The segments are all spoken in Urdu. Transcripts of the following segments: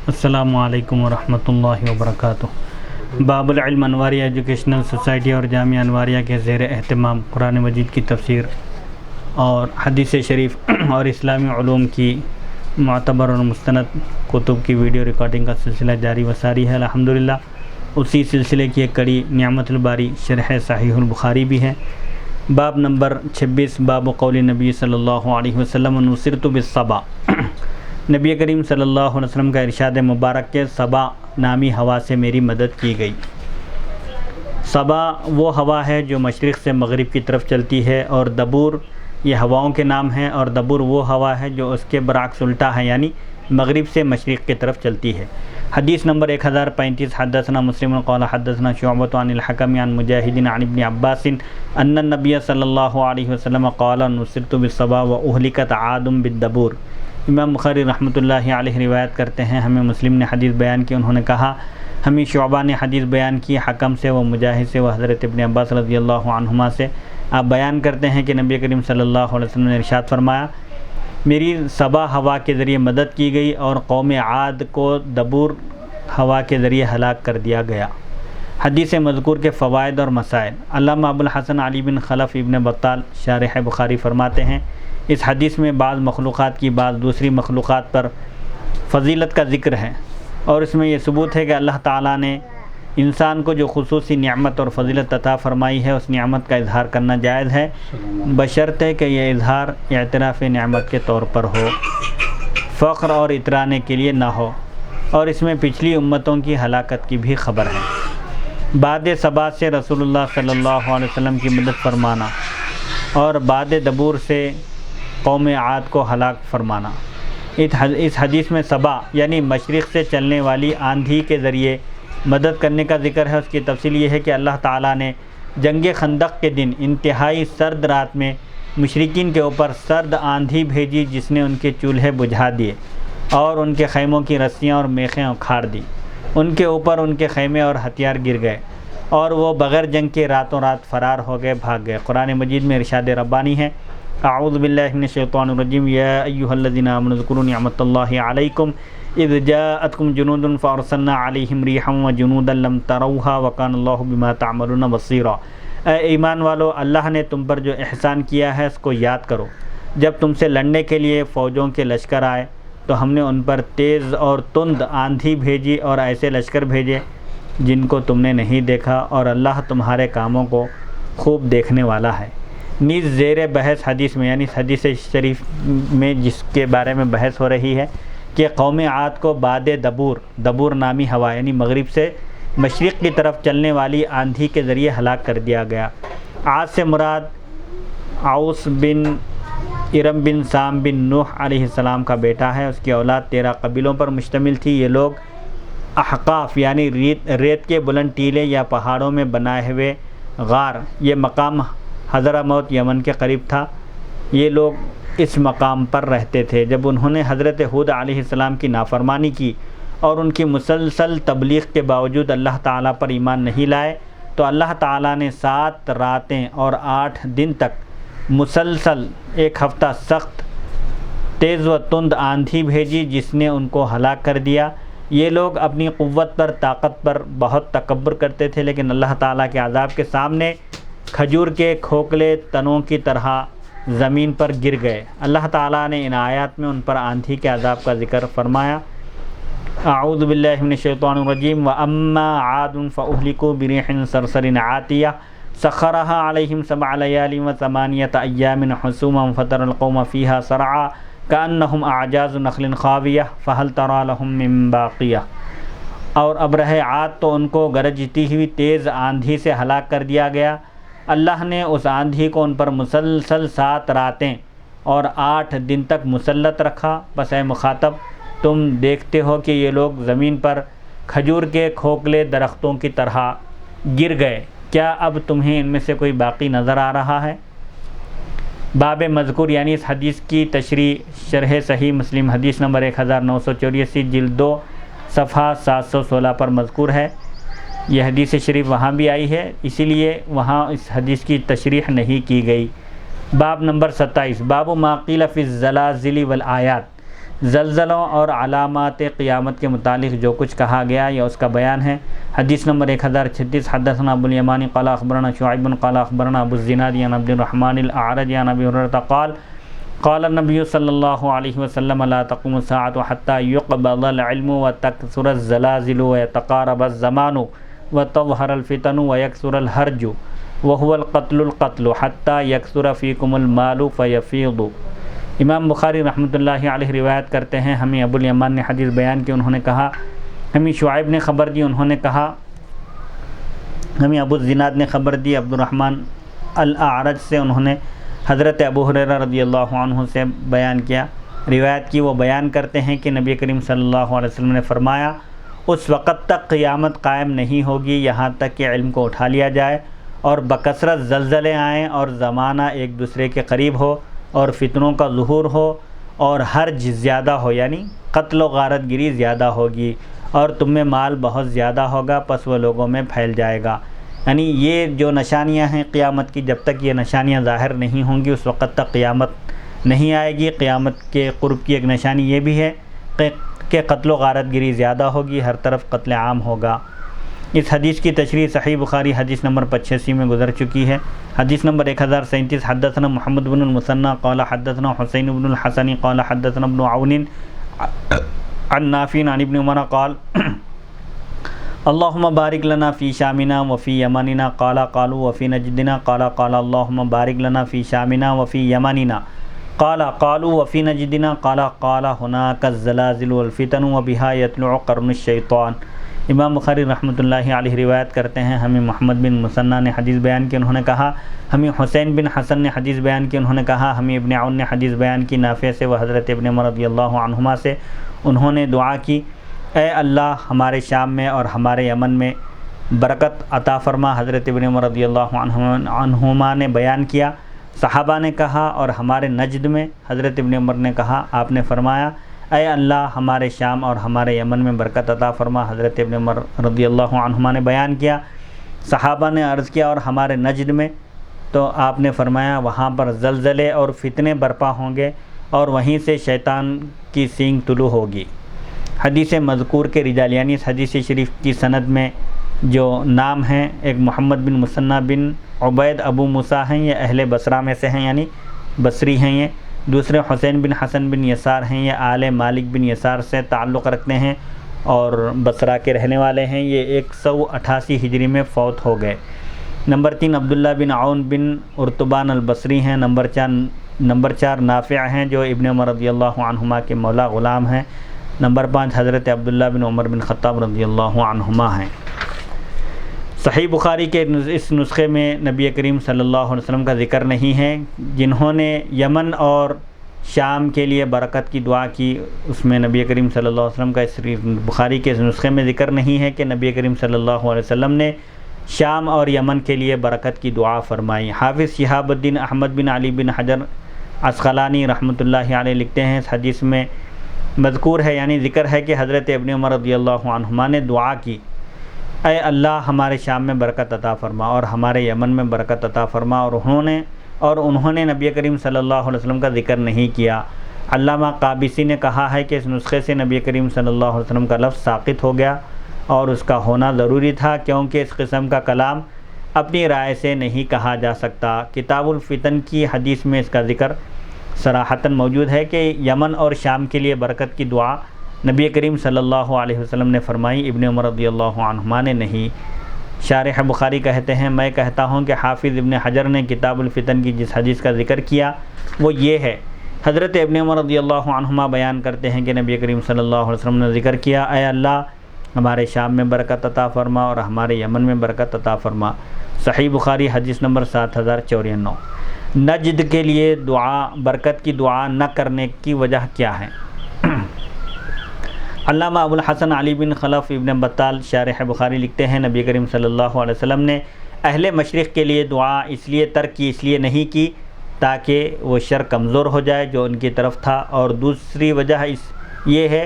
السلام علیکم ورحمۃ اللہ وبرکاتہ۔ باب العلم انواریہ ایجوکیشنل سوسائٹی اور جامعہ انواریہ کے زیر اہتمام قرآن مجید کی تفسیر اور حدیث شریف اور اسلامی علوم کی معتبر اور مستند کتب کی ویڈیو ریکارڈنگ کا سلسلہ جاری و ساری ہے۔ الحمدللہ اسی سلسلے کی ایک کڑی نعمت الباری شرح صحیح البخاری بھی ہے۔ باب نمبر 26، باب قول نبی صلی اللہ علیہ وسلم نصرت بالصبا۔ نبی کریم صلی اللہ علیہ وسلم کا ارشاد مبارک کے صبا نامی ہوا سے میری مدد کی گئی۔ صبا وہ ہوا ہے جو مشرق سے مغرب کی طرف چلتی ہے، اور دبور یہ ہواؤں کے نام ہیں، اور دبور وہ ہوا ہے جو اس کے برعکس الٹا ہے، یعنی مغرب سے مشرق کی طرف چلتی ہے۔ حدیث نمبر 1035، حدثنا مسلم قال حدثنا شعبۃ عن الحکم عن مجاہد عن ابن عباس ان النبی صلی اللہ علیہ وسلم قال نصرت بالصبا واہلکت عاد بالدبور۔ امام بخاری رحمۃ اللہ علیہ روایت کرتے ہیں، ہمیں مسلم نے حدیث بیان کی، انہوں نے کہا ہمیں شعبہ نے حدیث بیان کی، حکم سے، وہ مجاہد سے، وہ حضرت ابن عباس رضی اللہ عنہما سے۔ آپ بیان کرتے ہیں کہ نبی کریم صلی اللہ علیہ وسلم نے ارشاد فرمایا، میری صبا ہوا کے ذریعے مدد کی گئی اور قوم عاد کو دبور ہوا کے ذریعے ہلاک کر دیا گیا۔ حدیث مذکور کے فوائد اور مسائل۔ علامہ ابو الحسن علی بن خلف ابن بطال شارح بخاری فرماتے ہیں، اس حدیث میں بعض مخلوقات کی بعض دوسری مخلوقات پر فضیلت کا ذکر ہے، اور اس میں یہ ثبوت ہے کہ اللہ تعالیٰ نے انسان کو جو خصوصی نعمت اور فضیلت عطا فرمائی ہے، اس نعمت کا اظہار کرنا جائز ہے، بشرطے کہ یہ اظہار اعتراف نعمت کے طور پر ہو، فخر اور اترانے کے لیے نہ ہو، اور اس میں پچھلی امتوں کی ہلاکت کی بھی خبر ہے۔ بعد صبا سے رسول اللہ صلی اللہ علیہ وسلم کی مدد فرمانا، اور بعد دبور سے قوم عاد کو ہلاک فرمانا۔ اس حدیث میں صبا یعنی مشرق سے چلنے والی آندھی کے ذریعے مدد کرنے کا ذکر ہے۔ اس کی تفصیل یہ ہے کہ اللہ تعالیٰ نے جنگ خندق کے دن انتہائی سرد رات میں مشرکین کے اوپر سرد آندھی بھیجی، جس نے ان کے چولہے بجھا دیے اور ان کے خیموں کی رسیاں اور میخیں اکھاڑ دی۔ ان کے اوپر ان کے خیمے اور ہتھیار گر گئے، اور وہ بغیر جنگ کے راتوں رات فرار ہو گئے، بھاگ گئے۔ قرآن مجید میں ارشاد ربانی ہے، اعوذ باللہ من الشیطان الرجیم، یا ایھا الذین آمنوا اذکروا نعمت اللہ علیکم اذ جاءتکم جنود فارسلنا علیہم ریحا وجنودا لم تروها وکان اللہ بما تعملون بصیرا۔ اے ایمان والو، اللہ نے تم پر جو احسان کیا ہے اس کو یاد کرو۔ جب تم سے لڑنے کے لیے فوجوں کے لشکر آئے تو ہم نے ان پر تیز اور تند آندھی بھیجی اور ایسے لشکر بھیجے جن کو تم نے نہیں دیکھا، اور اللہ تمہارے کاموں کو خوب دیکھنے والا ہے۔ نیز زیر بحث حدیث میں، یعنی حدیث شریف میں جس کے بارے میں بحث ہو رہی ہے کہ قوم عاد کو بعد دبور نامی ہوا یعنی مغرب سے مشرق کی طرف چلنے والی آندھی کے ذریعے ہلاک کر دیا گیا۔ عاد سے مراد عوس بن ارم بن سام بن نوح علیہ السلام کا بیٹا ہے۔ اس کی اولاد 13 قبیلوں پر مشتمل تھی۔ یہ لوگ احقاف یعنی ریت کے بلند ٹیلے یا پہاڑوں میں بنائے ہوئے غار، یہ مقام حضرموت یمن کے قریب تھا، یہ لوگ اس مقام پر رہتے تھے۔ جب انہوں نے حضرت ہود علیہ السلام کی نافرمانی کی اور ان کی مسلسل تبلیغ کے باوجود اللہ تعالیٰ پر ایمان نہیں لائے، تو اللہ تعالیٰ نے 7 راتیں اور 8 دن تک مسلسل 1 ہفتہ سخت تیز و تند آندھی بھیجی، جس نے ان کو ہلاک کر دیا۔ یہ لوگ اپنی قوت پر، طاقت پر بہت تکبر کرتے تھے، لیکن اللہ تعالیٰ کے عذاب کے سامنے کھجور کے کھوکھلے تنوں کی طرح زمین پر گر گئے۔ اللہ تعالیٰ نے ان آیات میں ان پر آندھی کے عذاب کا ذکر فرمایا۔ اعوذ باللہ من الشیطان الرجیم، وَأَمَّا عَادٌ فَأُهْلِكُوا بِرِيحٍ صَرْصَرٍ عَاتِيَةٍ سَخَّرَهَا عَلَيْهِمْ 7 لَيَالٍ و8 أَيَّامٍ حُسُومًا فَتَرَى الْقَوْمَ فِيهَا صَرْعَىٰ كَأَنَّهُمْ أَعْجَازُ نَخْلٍ خَاوِيَةٍ فَهَلْ تَرَىٰ لَهُم مِّن بَاقِيَةٍ۔ اور ابرہ عاد تو ان کو گرجتی ہوئی تیز آندھی سے ہلاک کر دیا گیا۔ اللہ نے اس آندھی کو ان پر مسلسل 7 راتیں اور 8 دن تک مسلط رکھا۔ بس اے مخاطب، تم دیکھتے ہو کہ یہ لوگ زمین پر کھجور کے کھوکھلے درختوں کی طرح گر گئے، کیا اب تمہیں ان میں سے کوئی باقی نظر آ رہا ہے؟ باب مذکور یعنی اس حدیث کی تشریح شرح صحیح مسلم حدیث نمبر 1984 جلد 2 صفحہ 716 پر مذکور ہے۔ یہ حدیث شریف وہاں بھی آئی ہے، اسی لیے وہاں اس حدیث کی تشریح نہیں کی گئی۔ باب نمبر 27، باب ما قیل فی الزلازل والآیات۔ زلزلوں اور علامات قیامت کے متعلق جو کچھ کہا گیا یہ اس کا بیان ہے۔ حدیث نمبر 1036 حدثنا ابو الیمانی قال اخبرنا شعیب قال اخبرنا ابو الزناد عن عبد الرحمن الاعرج عن ابی ہریرہ قال قال النبی صلی اللہ علیہ وسلم لا تقوم الساعة حتى يقبض العلم وتكثر الزلازل ويتقارب الزمان وتظهر الفتن ويكثر الهرج وهو القتل حتى يكثر فيكم المال فيفيض۔ امام بخاری رحمۃ اللہ علیہ روایت کرتے ہیں ہمیں ابو الیمان نے حدیث بیان کی، انہوں نے کہا ہمیں شعیب نے خبر دی، انہوں نے کہا ہمیں ابو الزناد نے خبر دی عبد الرحمن الاعرج سے، انہوں نے حضرت ابو ہریرہ رضی اللہ عنہ سے بیان کیا، روایت کی۔ وہ بیان کرتے ہیں کہ نبی کریم صلی اللہ علیہ وسلم نے فرمایا اس وقت تک قیامت قائم نہیں ہوگی یہاں تک کہ علم کو اٹھا لیا جائے اور بکثرت زلزلے آئیں اور زمانہ ایک دوسرے کے قریب ہو اور فتنوں کا ظہور ہو اور حرج زیادہ ہو، یعنی قتل و غارت گری زیادہ ہوگی اور تم میں مال بہت زیادہ ہوگا، پس وہ لوگوں میں پھیل جائے گا۔ یعنی یہ جو نشانیاں ہیں قیامت کی، جب تک یہ نشانیاں ظاہر نہیں ہوں گی اس وقت تک قیامت نہیں آئے گی۔ قیامت کے قرب کی ایک نشانی یہ بھی ہے کہ قتل و غارت گری زیادہ ہوگی، ہر طرف قتل عام ہوگا۔ اس حدیث کی تشریح صحیح بخاری حدیث نمبر 85 میں گزر چکی ہے۔ حدیث نمبر 1037 حدثنا محمد بن المثنى قال حدثنا حسین بن الحسن قال حدثنا ابن عون عن نافع عن ابن عمر قال اللهم بارك لنا في شامنا وفي يمننا قالوا وفي نجدنا قال اللهم بارك لنا في شامنا وفي يمننا قالوا وفي نجدنا قال هناك الزلازل والفتن وبها يطلع قرن الشيطان۔ امام بخاری رحمۃ اللہ علیہ روایت کرتے ہیں ہمیں محمد بن مثنیٰ نے حدیث بیان کی، انہوں نے کہا ہمیں حسین بن حسن نے حدیث بیان کی، انہوں نے کہا ہمیں ابن عون نے حدیث بیان کی نافع سے و حضرت ابن عمر رضی اللہ عنہما سے، انہوں نے دعا کی اے اللہ ہمارے شام میں اور ہمارے یمن میں برکت عطا فرما۔ حضرت ابن عمر رضی اللہ عنہما نے بیان کیا، صحابہ نے کہا اور ہمارے نجد میں، حضرت ابن عمر نے کہا آپ نے فرمایا اے اللہ ہمارے شام اور ہمارے یمن میں برکت عطا فرما۔ حضرت ابن عمر رضی اللہ عنہما نے بیان کیا، صحابہ نے عرض کیا اور ہمارے نجد میں، تو آپ نے فرمایا وہاں پر زلزلے اور فتنے برپا ہوں گے اور وہیں سے شیطان کی سینگ طلوع ہوگی۔ حدیث مذکور کے رجال، یعنی اس حدیث شریف کی سند میں جو نام ہیں، ایک محمد بن مثنیٰ بن عبید ابو موسیٰ ہیں، یہ اہل بصرہ میں سے ہیں، یعنی بصری ہیں یہ۔ دوسرے حسین بن حسن بن یسار ہیں، یہ آل مالک بن یسار سے تعلق رکھتے ہیں اور بصرہ کے رہنے والے ہیں، یہ 188 ہجری میں فوت ہو گئے۔ نمبر 3 عبداللہ بن عون بن ارتبان البصری ہیں۔ نمبر 4 نافع ہیں جو ابن عمر رضی اللہ عنہما کے مولا غلام ہیں۔ نمبر 5 حضرت عبداللہ بن عمر بن خطاب رضی اللہ عنہما ہیں۔ صحیح بخاری کے اس نسخے میں نبی کریم صلی اللہ علیہ وسلم کا ذکر نہیں ہے۔ جنہوں نے یمن اور شام کے لیے برکت کی دعا کی، اس میں نبی کریم صلی اللہ علیہ وسلم کا اس بخاری کے اس نسخے میں ذکر نہیں ہے کہ نبی کریم صلی اللہ علیہ وسلم نے شام اور یمن کے لیے برکت کی دعا فرمائی۔ حافظ شہاب الدین احمد بن علی بن حجر عسقلانی رحمۃ اللہ علیہ لکھتے ہیں اس حدیث میں مذکور ہے، یعنی ذکر ہے کہ حضرت ابن عمر رضی اللہ عنہما نے دعا کی اے اللہ ہمارے شام میں برکت عطا فرما اور ہمارے یمن میں برکت عطا فرما، اور انہوں نے نبی کریم صلی اللہ علیہ وسلم کا ذکر نہیں کیا۔ علامہ قابسی نے کہا ہے کہ اس نسخے سے نبی کریم صلی اللہ علیہ وسلم کا لفظ ساقط ہو گیا اور اس کا ہونا ضروری تھا، کیونکہ اس قسم کا کلام اپنی رائے سے نہیں کہا جا سکتا۔ کتاب الفتن کی حدیث میں اس کا ذکر صراحتاً موجود ہے کہ یمن اور شام کے لیے برکت کی دعا نبی کریم صلی اللہ علیہ وسلم نے فرمائی، ابن عمر رضی اللہ عنہما نے نہیں۔ شارح بخاری کہتے ہیں میں کہتا ہوں کہ حافظ ابن حجر نے کتاب الفتن کی جس حدیث کا ذکر کیا وہ یہ ہے، حضرت ابن عمر رضی اللہ عنہما بیان کرتے ہیں کہ نبی کریم صلی اللہ علیہ وسلم نے ذکر کیا اے اللہ ہمارے شام میں برکت عطا فرما اور ہمارے یمن میں برکت عطا فرما۔ صحیح بخاری حدیث نمبر 7094۔ نجد کے لیے دعا، برکت کی دعا نہ کرنے کی وجہ کیا ہے؟ علامہ ابو الحسن علی بن خلف ابن بطال شارح بخاری لکھتے ہیں نبی کریم صلی اللہ علیہ وسلم نے اہل مشرق کے لیے دعا اس لیے ترک کی، اس لیے نہیں کی تاکہ وہ شر کمزور ہو جائے جو ان کی طرف تھا، اور دوسری وجہ یہ ہے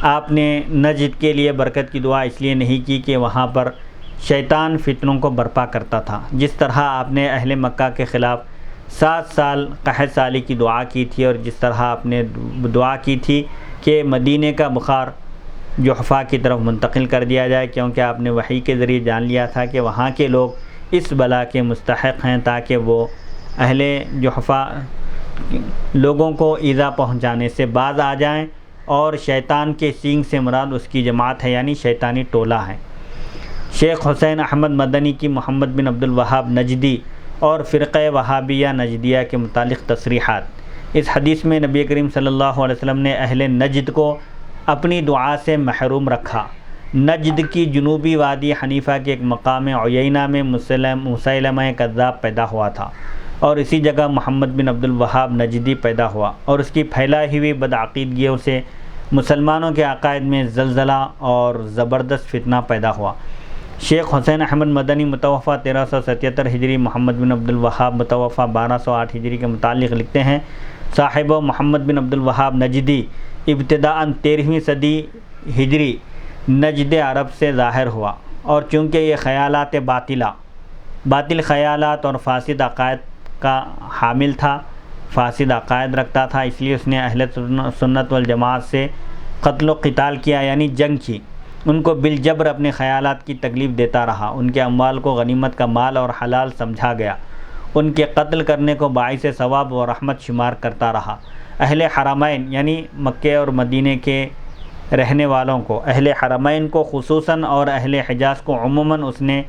آپ نے نجد کے لیے برکت کی دعا اس لیے نہیں کی کہ وہاں پر شیطان فتنوں کو برپا کرتا تھا، جس طرح آپ نے اہل مکہ کے خلاف 7 سال قحط سالی کی دعا کی تھی، اور جس طرح آپ نے دعا کی تھی کہ مدینے کا بخار جحفہ کی طرف منتقل کر دیا جائے، کیونکہ آپ نے وحی کے ذریعے جان لیا تھا کہ وہاں کے لوگ اس بلا کے مستحق ہیں، تاکہ وہ اہل جحفہ لوگوں کو ایذا پہنچانے سے باز آ جائیں، اور شیطان کے سینگ سے مراد اس کی جماعت ہے، یعنی شیطانی ٹولہ ہے۔ شیخ حسین احمد مدنی کی محمد بن عبد الوہاب نجدی اور فرقہ وہابیہ نجدیہ کے متعلق تصریحات۔ اس حدیث میں نبی کریم صلی اللہ علیہ وسلم نے اہل نجد کو اپنی دعا سے محروم رکھا۔ نجد کی جنوبی وادی حنیفہ کے ایک مقام عیینہ میں مسیلمہ کذاب پیدا ہوا تھا، اور اسی جگہ محمد بن عبد الوہاب نجدی پیدا ہوا، اور اس کی پھیلائی ہوئی بدعقیدگیوں سے مسلمانوں کے عقائد میں زلزلہ اور زبردست فتنہ پیدا ہوا۔ شیخ حسین احمد مدنی متوفہ 1377 ہجری، محمد بن عبد الوہاب متوفہ 1208 ہجری کے متعلق لکھتے ہیں، صاحب محمد بن عبد الوہاب نجدی ابتداءً 13ویں صدی ہجری نجد عرب سے ظاہر ہوا، اور چونکہ یہ خیالات باطل خیالات اور فاسد عقائد کا حامل تھا، فاسد عقائد رکھتا تھا، اس لیے اس نے اہل سنت والجماعت سے قتل و قتال کیا، یعنی جنگ کی۔ ان کو بالجبر اپنے خیالات کی تکلیف دیتا رہا، ان کے اموال کو غنیمت کا مال اور حلال سمجھا گیا، ان کے قتل کرنے کو باعث ثواب و رحمت شمار کرتا رہا۔ اہل حرمین یعنی مکے اور مدینے کے رہنے والوں کو، اہل حرمین کو خصوصاً اور اہل حجاز کو عموماً اس نے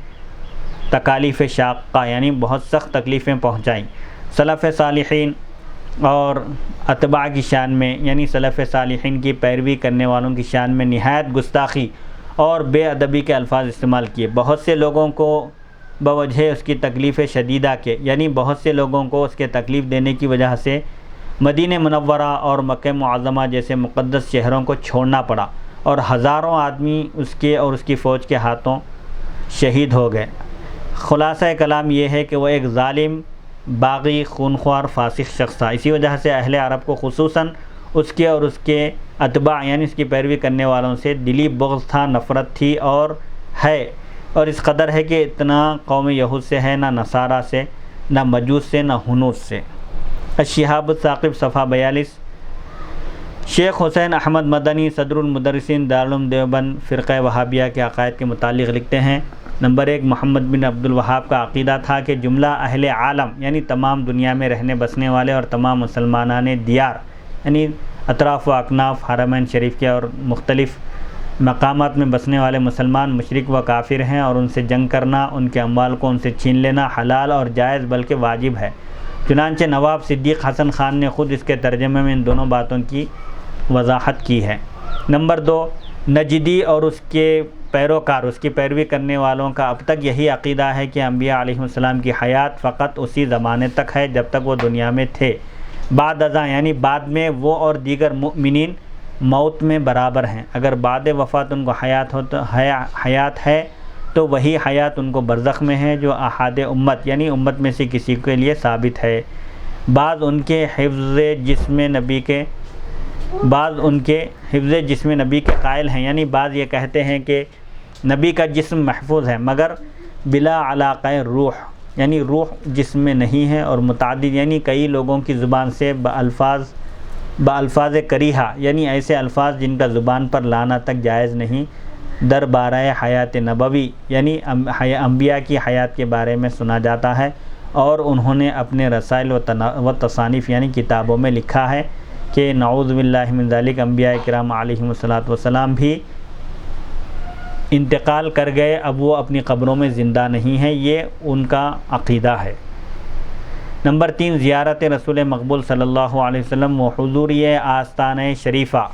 تکالیف شاقہ یعنی بہت سخت تکلیفیں پہنچائیں۔ سلف صالحین اور اتباع کی شان میں، یعنی سلف صالحین کی پیروی کرنے والوں کی شان میں نہایت گستاخی اور بے ادبی کے الفاظ استعمال کیے۔ بہت سے لوگوں کو بوجہ اس کی تکلیف شدیدہ کے، یعنی بہت سے لوگوں کو اس کے تکلیف دینے کی وجہ سے مدینہ منورہ اور مکہ معظمہ جیسے مقدس شہروں کو چھوڑنا پڑا، اور ہزاروں آدمی اس کے اور اس کی فوج کے ہاتھوں شہید ہو گئے۔ خلاصہ کلام یہ ہے کہ وہ ایک ظالم، باغی، خونخوار، فاسق شخص تھا۔ اسی وجہ سے اہل عرب کو خصوصاً اس کے اور اس کے اتباع یعنی اس کی پیروی کرنے والوں سے دلی بغض تھا، نفرت تھی اور ہے، اور اس قدر ہے کہ اتنا قوم یہود سے ہے، نہ نصارہ سے، نہ مجوس سے، نہ ہنود سے۔ الشہاب الثاقب صفحہ 42۔ شیخ حسین احمد مدنی صدر المدرسین دارالعلوم دیوبند فرقہ وہابیہ کے عقائد کے متعلق لکھتے ہیں، نمبر 1، محمد بن عبد الوہاب کا عقیدہ تھا کہ جملہ اہل عالم یعنی تمام دنیا میں رہنے بسنے والے اور تمام مسلمانان دیار یعنی اطراف و اکناف حرمین شریف کے اور مختلف مقامات میں بسنے والے مسلمان مشرک و کافر ہیں، اور ان سے جنگ کرنا، ان کے اموال کو ان سے چھین لینا حلال اور جائز بلکہ واجب ہے۔ چنانچہ نواب صدیق حسن خان نے خود اس کے ترجمے میں ان دونوں باتوں کی وضاحت کی ہے۔ نمبر 2، نجدی اور اس کے پیروکار، اس کی پیروی کرنے والوں کا اب تک یہی عقیدہ ہے کہ انبیاء علیہ السلام کی حیات فقط اسی زمانے تک ہے جب تک وہ دنیا میں تھے، بعد ازاں یعنی بعد میں وہ اور دیگر مؤمنین موت میں برابر ہیں۔ اگر بعد وفات ان کو حیات ہے تو وہی حیات ان کو برزخ میں ہے، جو احاد امت یعنی امت میں سے کسی کے لیے ثابت ہے۔ بعض ان کے حفظ جسم نبی کے قائل ہیں، یعنی بعض یہ کہتے ہیں کہ نبی کا جسم محفوظ ہے مگر بلا علاقہ روح، یعنی روح جسم میں نہیں ہے، اور متعدد یعنی کئی لوگوں کی زبان سے بألفاظ کریہہ یعنی ایسے الفاظ جن کا زبان پر لانا تک جائز نہیں، دربارہ حیات نبوی یعنی انبیاء کی حیات کے بارے میں سنا جاتا ہے، اور انہوں نے اپنے رسائل و تصانیف یعنی کتابوں میں لکھا ہے کہ نعوذ باللہ من ذالک انبیاء کرام علیہم السلام بھی انتقال کر گئے، اب وہ اپنی قبروں میں زندہ نہیں ہیں، یہ ان کا عقیدہ ہے۔ نمبر 3، زیارت رسول مقبول صلی اللہ علیہ وسلم و حضوری آستانہ شریفہ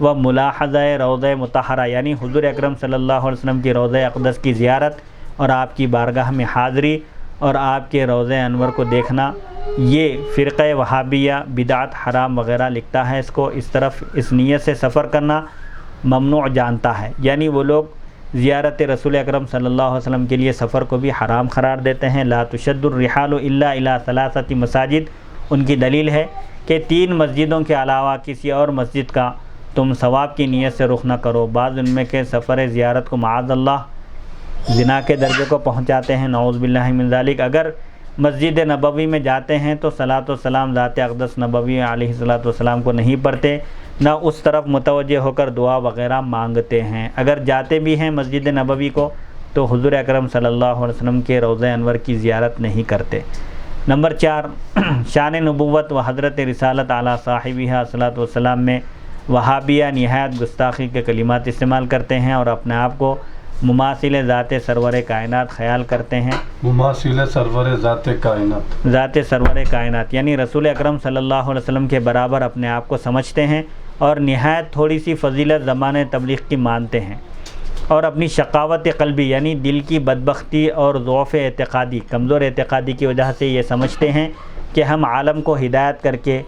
و ملاحظہ روضہ مطہرہ یعنی حضور اکرم صلی اللہ علیہ وسلم کی روضہ اقدس کی زیارت اور آپ کی بارگاہ میں حاضری اور آپ کے روضہ انور کو دیکھنا، یہ فرقہ وہابیہ بدعت حرام وغیرہ لکھتا ہے۔ اس کو اس طرف اس نیت سے سفر کرنا ممنوع جانتا ہے، یعنی وہ لوگ زیارت رسول اکرم صلی اللہ علیہ وسلم کے لیے سفر کو بھی حرام قرار دیتے ہیں۔ لا تشد الرحال الا الى 3 مساجد، ان کی دلیل ہے کہ 3 مسجدوں کے علاوہ کسی اور مسجد کا تم ثواب کی نیت سے رخ نہ کرو۔ بعض ان میں کے سفر زیارت کو معاذ اللہ زنا کے درجے کو پہنچاتے ہیں، نعوذ باللہ من ذالک۔ اگر مسجد نبوی میں جاتے ہیں تو صلاۃ و سلام ذات اقدس نبوی علیہ الصلاۃ والسلام کو نہیں پڑھتے، نہ اس طرف متوجہ ہو کر دعا وغیرہ مانگتے ہیں۔ اگر جاتے بھی ہیں مسجد نبوی کو تو حضور اکرم صلی اللہ علیہ وسلم کے روضہ انور کی زیارت نہیں کرتے۔ نمبر 4، شان نبوت و حضرت رسالت اعلیٰ صاحبہ صلاۃ والسلام میں وہابیہ نہایت گستاخی کے کلمات استعمال کرتے ہیں اور اپنے آپ کو مماثل ذات سرور کائنات خیال کرتے ہیں۔ مماثل سرور ذات کائنات، ذات سرور کائنات یعنی رسول اکرم صلی اللہ علیہ وسلم کے برابر اپنے آپ کو سمجھتے ہیں اور نہایت تھوڑی سی فضیلت زمانۂ تبلیغ کی مانتے ہیں، اور اپنی شقاوت قلبی یعنی دل کی بدبختی اور ضعف اعتقادی، کمزور اعتقادی کی وجہ سے یہ سمجھتے ہیں کہ ہم عالم کو ہدایت کر کے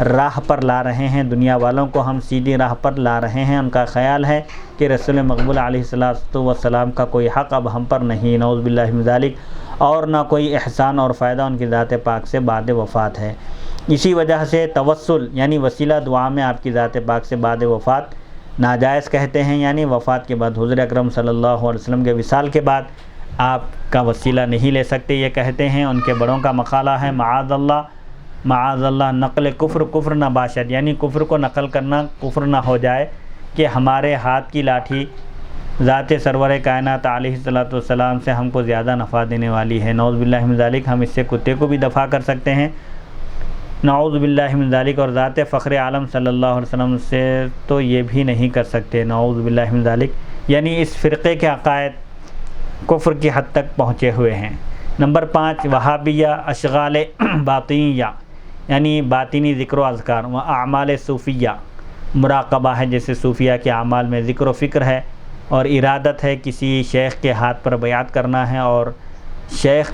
راہ پر لا رہے ہیں، دنیا والوں کو ہم سیدھی راہ پر لا رہے ہیں۔ ان کا خیال ہے کہ رسول مقبول علیہ السلام کا کوئی حق اب ہم پر نہیں، نعوذ باللہ من ذالک، اور نہ کوئی احسان اور فائدہ ان کی ذات پاک سے بعد وفات ہے۔ اسی وجہ سے توسل یعنی وسیلہ دعا میں آپ کی ذات پاک سے بعد وفات ناجائز کہتے ہیں، یعنی وفات کے بعد حضور اکرم صلی اللہ علیہ وسلم کے وصال کے بعد آپ کا وسیلہ نہیں لے سکتے، یہ کہتے ہیں۔ ان کے بڑوں کا مقالہ ہے معاذ اللہ نقل کفر نہ باشد، یعنی کفر کو نقل کرنا کفر نہ ہو جائے کہ ہمارے ہاتھ کی لاٹھی ذات سرور کائنات علیہ الصلاۃ والسلام سے ہم کو زیادہ نفع دینے والی ہے، نعوذ باللہ من ذالک۔ ہم اس سے کتے کو بھی دفع کر سکتے ہیں، نعوذ باللہ من ذالک، اور ذات فخر عالم صلی اللہ علیہ وسلم سے تو یہ بھی نہیں کر سکتے، نعوذ باللہ من ذالک۔ یعنی اس فرقے کے عقائد کفر کی حد تک پہنچے ہوئے ہیں۔ نمبر 5، وہابیہ اشغال باطنیہ یعنی باطنی ذکر و اذکار و اعمال صوفیہ، مراقبہ ہے جیسے صوفیہ کے اعمال میں ذکر و فکر ہے، اور ارادت ہے کسی شیخ کے ہاتھ پر بیعت کرنا ہے اور شیخ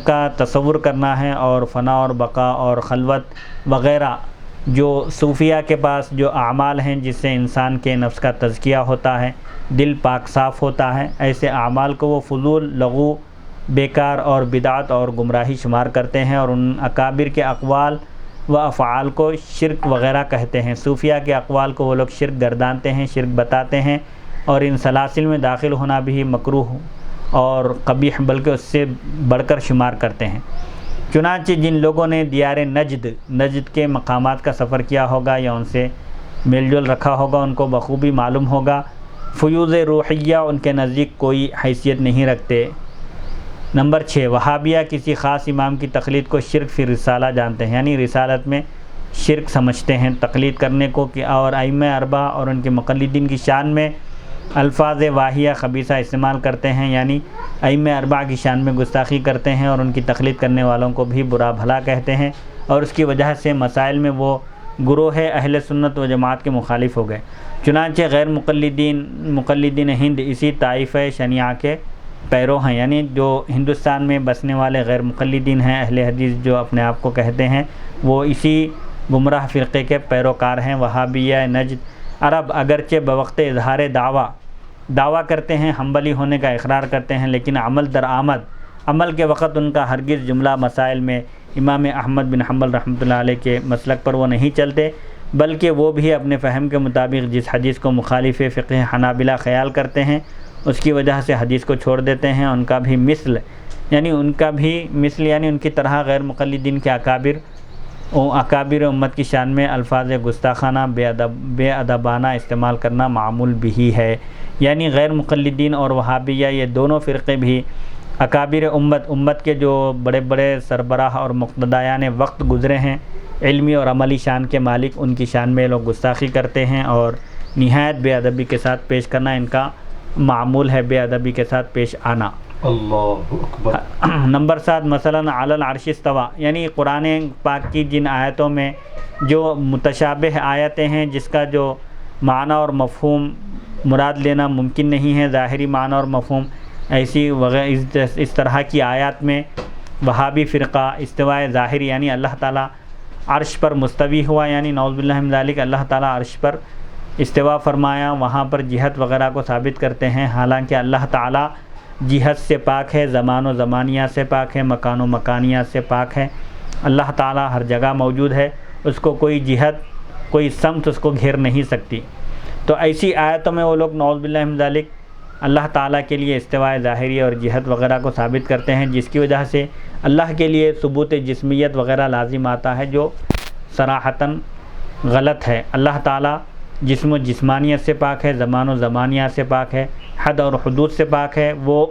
کا تصور کرنا ہے، اور فنا اور بقا اور خلوت وغیرہ جو صوفیہ کے پاس جو اعمال ہیں جس سے انسان کے نفس کا تزکیہ ہوتا ہے، دل پاک صاف ہوتا ہے، ایسے اعمال کو وہ فضول، لغو، بیکار اور بدعت اور گمراہی شمار کرتے ہیں، اور ان اکابر کے اقوال و افعال کو شرک وغیرہ کہتے ہیں۔ صوفیہ کے اقوال کو وہ لوگ شرک گردانتے ہیں، شرک بتاتے ہیں، اور ان سلاسل میں داخل ہونا بھی مکروہ اور قبیح بلکہ اس سے بڑھ کر شمار کرتے ہیں۔ چنانچہ جن لوگوں نے دیار نجد کے مقامات کا سفر کیا ہوگا یا ان سے میل جول رکھا ہوگا، ان کو بخوبی معلوم ہوگا فیوض روحیہ ان کے نزدیک کوئی حیثیت نہیں رکھتے۔ نمبر 6، وہابیہ کسی خاص امام کی تقلید کو شرک فی رسالہ جانتے ہیں، یعنی رسالت میں شرک سمجھتے ہیں تقلید کرنے کو، اور ائمہ اربعہ اور ان کے مقلدین کی شان میں الفاظ واہیہ خبیثہ استعمال کرتے ہیں، یعنی ائمہ اربعہ کی شان میں گستاخی کرتے ہیں اور ان کی تقلید کرنے والوں کو بھی برا بھلا کہتے ہیں، اور اس کی وجہ سے مسائل میں وہ گروہ اہل سنت و جماعت کے مخالف ہو گئے۔ چنانچہ غیر مقلدین ہند اسی طائفہ شنیعہ کے پیرو ہیں، یعنی جو ہندوستان میں بسنے والے غیر مقلدین ہیں، اہل حدیث جو اپنے آپ کو کہتے ہیں، وہ اسی گمراہ فرقے کے پیروکار ہیں۔ وہابیہ نجد عرب اگرچہ بوقت اظہار دعویٰ کرتے ہیں، حنبلی ہونے کا اقرار کرتے ہیں، لیکن عمل در آمد عمل کے وقت ان کا ہرگز جملہ مسائل میں امام احمد بن حنبل رحمۃ اللہ علیہ کے مسلک پر وہ نہیں چلتے، بلکہ وہ بھی اپنے فہم کے مطابق جس حدیث کو مخالف فقہ حنابلہ خیال کرتے ہیں اس کی وجہ سے حدیث کو چھوڑ دیتے ہیں۔ ان کا بھی مثل یعنی ان کی طرح غیر مقلدین کے اکابر امت کی شان میں الفاظ گستاخانہ بے ادبانہ استعمال کرنا معمول بھی ہے، یعنی غیر مقلدین اور وہابیہ یہ دونوں فرقے بھی اکابر امت کے جو بڑے بڑے سربراہ اور مقتدیان وقت گزرے ہیں، علمی اور عملی شان کے مالک، ان کی شان میں لوگ گستاخی کرتے ہیں اور نہایت بے ادبی کے ساتھ پیش کرنا ان کا معمول ہے، بے ادبی کے ساتھ پیش آنا۔ اللہ اکبر۔ نمبر 7، مثلا علی العرش استوى، یعنی قرآن پاک کی جن آیتوں میں جو متشابہ آیتیں ہیں جس کا جو معنی اور مفہوم مراد لینا ممکن نہیں ہے، ظاہری معنی اور مفہوم، ایسی اس طرح کی آیات میں وہابی فرقہ استوائے ظاہری یعنی اللہ تعالیٰ عرش پر مستوی ہوا، یعنی نعوذ باللہ من ذالک اللہ تعالیٰ عرش پر استوا فرمایا، وہاں پر جہت وغیرہ کو ثابت کرتے ہیں، حالانکہ اللہ تعالیٰ جہت سے پاک ہے، زمان و زمانیہ سے پاک ہے، مکان و مکانیہ سے پاک ہے، اللہ تعالیٰ ہر جگہ موجود ہے، اس کو کوئی جہت کوئی سمت اس کو گھیر نہیں سکتی۔ تو ایسی آیتوں میں وہ لوگ نعوذ باللہ من ذالک اللہ تعالیٰ کے لیے استواء ظاہری اور جہت وغیرہ کو ثابت کرتے ہیں، جس کی وجہ سے اللہ کے لیے ثبوت جسمیت وغیرہ لازم آتا ہے، جو صراحتاً غلط ہے۔ اللہ تعالیٰ جسم و جسمانیت سے پاک ہے، زمان و زمانیات سے پاک ہے، حد اور حدود سے پاک ہے، وہ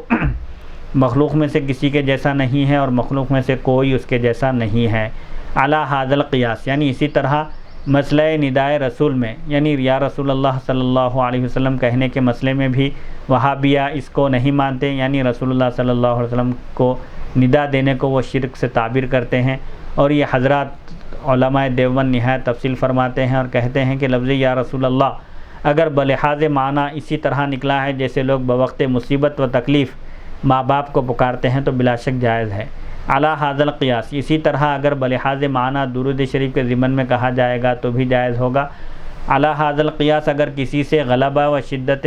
مخلوق میں سے کسی کے جیسا نہیں ہے اور مخلوق میں سے کوئی اس کے جیسا نہیں ہے۔ علی ھذا القیاس، یعنی اسی طرح مسئلہ ندائے رسول میں، یعنی یا رسول اللہ صلی اللہ علیہ وسلم کہنے کے مسئلے میں بھی وہابیہ اس کو نہیں مانتے، یعنی رسول اللہ صلی اللہ علیہ وسلم کو ندا دینے کو وہ شرک سے تعبیر کرتے ہیں، اور یہ حضرات علماء دیوبند نہایت تفصیل فرماتے ہیں اور کہتے ہیں کہ لفظ یا رسول اللہ اگر بلحاظ معنی اسی طرح نکلا ہے جیسے لوگ بوقت مصیبت و تکلیف ماں باپ کو پکارتے ہیں تو بلا شک جائز ہے۔ علی ھذا القیاس، اسی طرح اگر بلحاظ معنی درود شریف کے ضمن میں کہا جائے گا تو بھی جائز ہوگا۔ علی ھذا القیاس، اگر کسی سے غلبہ و شدت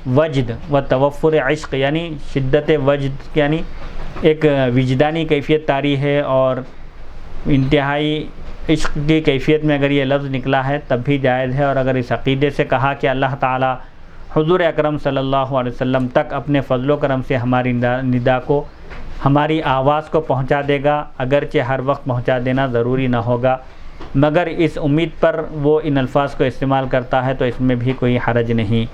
وجد و توفر عشق، یعنی شدت وجد یعنی ایک وجدانی کیفیت طاری ہے اور انتہائی عشق کی کیفیت میں اگر یہ لفظ نکلا ہے تب بھی جائز ہے، اور اگر اس عقیدے سے کہا کہ اللہ تعالی حضور اکرم صلی اللہ علیہ وسلم تک اپنے فضل و کرم سے ہماری ندا کو، ہماری آواز کو پہنچا دے گا، اگرچہ ہر وقت پہنچا دینا ضروری نہ ہوگا، مگر اس امید پر وہ ان الفاظ کو استعمال کرتا ہے تو اس میں بھی کوئی حرج نہیں۔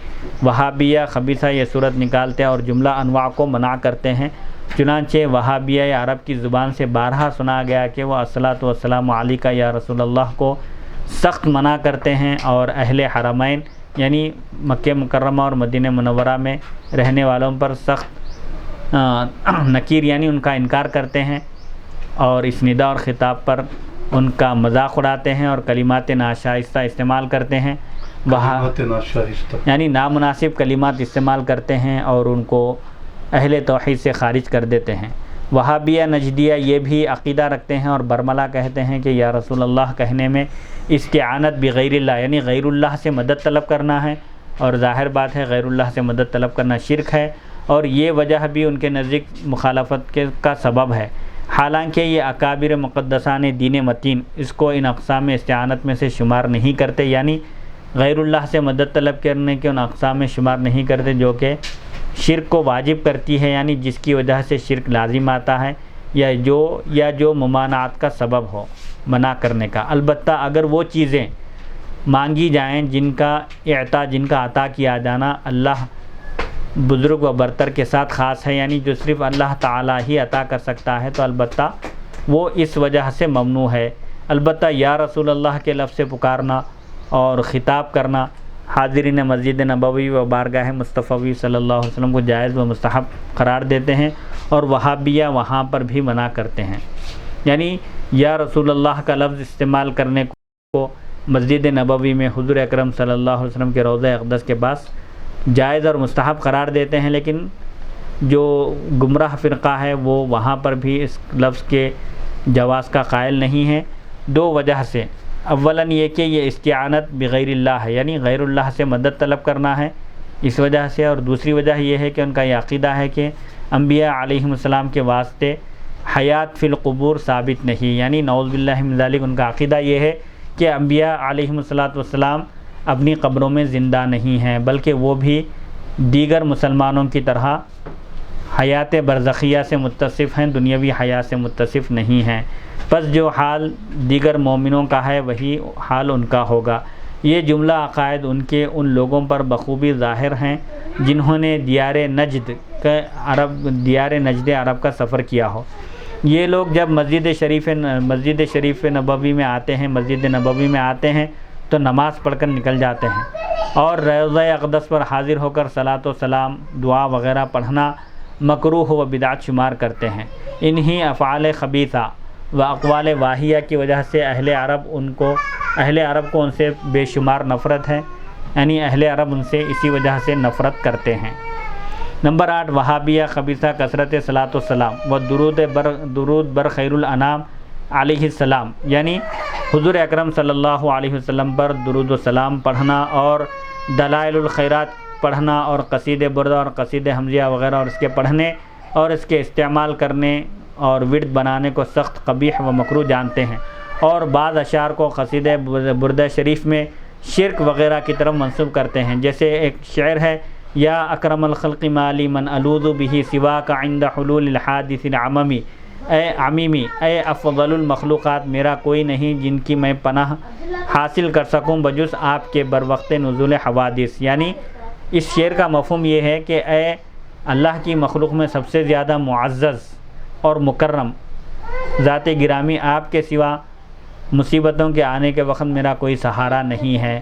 وہابیہ خبیثہ یہ صورت نکالتے ہیں اور جملہ انواع کو منع کرتے ہیں، چنانچہ وہابیہ عرب کی زبان سے بارہا سنا گیا کہ وہ الصلاۃ والسلام علیک یا رسول اللہ کو سخت منع کرتے ہیں، اور اہل حرمین یعنی مکہ مکرمہ اور مدینہ منورہ میں رہنے والوں پر سخت نکیر یعنی ان کا انکار کرتے ہیں، اور اس ندا اور خطاب پر ان کا مذاق اڑاتے ہیں اور کلمات ناشائستہ استعمال کرتے ہیں، کلمات ناشائستہ یعنی نامناسب کلمات استعمال کرتے ہیں اور ان کو اہل توحید سے خارج کر دیتے ہیں۔ وہابیہ نجدیہ یہ بھی عقیدہ رکھتے ہیں اور برملا کہتے ہیں کہ یا رسول اللہ کہنے میں استعانت بغیر اللہ یعنی غیر اللہ سے مدد طلب کرنا ہے، اور ظاہر بات ہے غیر اللہ سے مدد طلب کرنا شرک ہے، اور یہ وجہ بھی ان کے نزدیک مخالفت کا سبب ہے، حالانکہ یہ اکابر مقدسان دین متین اس کو ان اقسام استعانت میں سے شمار نہیں کرتے، یعنی غیر اللہ سے مدد طلب کرنے کے ان اقسام میں شمار نہیں کرتے جو کہ شرک کو واجب کرتی ہے، یعنی جس کی وجہ سے شرک لازم آتا ہے، یا جو ممانعات کا سبب ہو منع کرنے کا۔ البتہ اگر وہ چیزیں مانگی جائیں جن کا عطا کیا جانا اللہ بزرگ و برتر کے ساتھ خاص ہے، یعنی جو صرف اللہ تعالیٰ ہی عطا کر سکتا ہے، تو البتہ وہ اس وجہ سے ممنوع ہے۔ البتہ یا رسول اللہ کے لفظ سے پکارنا اور خطاب کرنا حاضرین مسجد نبوی و بارگاہ مصطفی صلی اللہ علیہ وسلم کو جائز و مستحب قرار دیتے ہیں، اور وہابیہ وہاں پر بھی منع کرتے ہیں، یعنی یا رسول اللہ کا لفظ استعمال کرنے کو مسجد نبوی میں حضور اکرم صلی اللہ علیہ وسلم کے روضہ اقدس کے پاس جائز اور مستحب قرار دیتے ہیں، لیکن جو گمراہ فرقہ ہے وہ وہاں پر بھی اس لفظ کے جواز کا قائل نہیں ہے، دو وجہ سے۔ اولاً یہ کہ یہ استعانت بغیر اللہ ہے، یعنی غیر اللہ سے مدد طلب کرنا ہے اس وجہ سے، اور دوسری وجہ یہ ہے کہ ان کا یہ عقیدہ ہے کہ انبیاء علیہم السلام کے واسطے حیات فی القبور ثابت نہیں، یعنی نعوذ باللہ من ذالک ان کا عقیدہ یہ ہے کہ انبیاء علیہم السلام اپنی قبروں میں زندہ نہیں ہیں، بلکہ وہ بھی دیگر مسلمانوں کی طرح حیات برزخیہ سے متصف ہیں، دنیاوی حیات سے متصف نہیں ہیں، پس جو حال دیگر مومنوں کا ہے وہی حال ان کا ہوگا۔ یہ جملہ عقائد ان کے ان لوگوں پر بخوبی ظاہر ہیں جنہوں نے دیار نجد عرب کا سفر کیا ہو۔ یہ لوگ جب مسجد شریف نبوی میں آتے ہیں تو نماز پڑھ کر نکل جاتے ہیں، اور روضہ اقدس پر حاضر ہو کر صلاۃ و سلام دعا وغیرہ پڑھنا مکروہ و بدعت شمار کرتے ہیں۔ انہی افعال خبیثہ و اقوال واہیہ کی وجہ سے اہل عرب کو ان سے بے شمار نفرت ہے، یعنی اہل عرب ان سے اسی وجہ سے نفرت کرتے ہیں۔ نمبر 8 وہابیہ خبیثہ کثرت صلاۃ و سلام و درود بر خیر الانام علیہ السلام، یعنی حضور اکرم صلی اللہ علیہ وسلم پر درود و سلام پڑھنا اور دلائل الخیرات پڑھنا اور قصید بردہ اور قصید حمزیہ وغیرہ اور اس کے پڑھنے اور اس کے استعمال کرنے اور ورد بنانے کو سخت قبیح و مکروہ جانتے ہیں، اور بعض اشعار کو قصید بردہ شریف میں شرک وغیرہ کی طرف منسوب کرتے ہیں، جیسے ایک شعر ہے یا اکرم الخلق مالی من الوذ به سواک عند حلول الحادث العممی، اے افضل المخلوقات، میرا کوئی نہیں جن کی میں پناہ حاصل کر سکوں بجز آپ کے بروقت نزول حوادث۔ یعنی اس شعر کا مفہوم یہ ہے کہ اے اللہ کی مخلوق میں سب سے زیادہ معزز اور مکرم ذات گرامی، آپ کے سوا مصیبتوں کے آنے کے وقت میرا کوئی سہارا نہیں ہے۔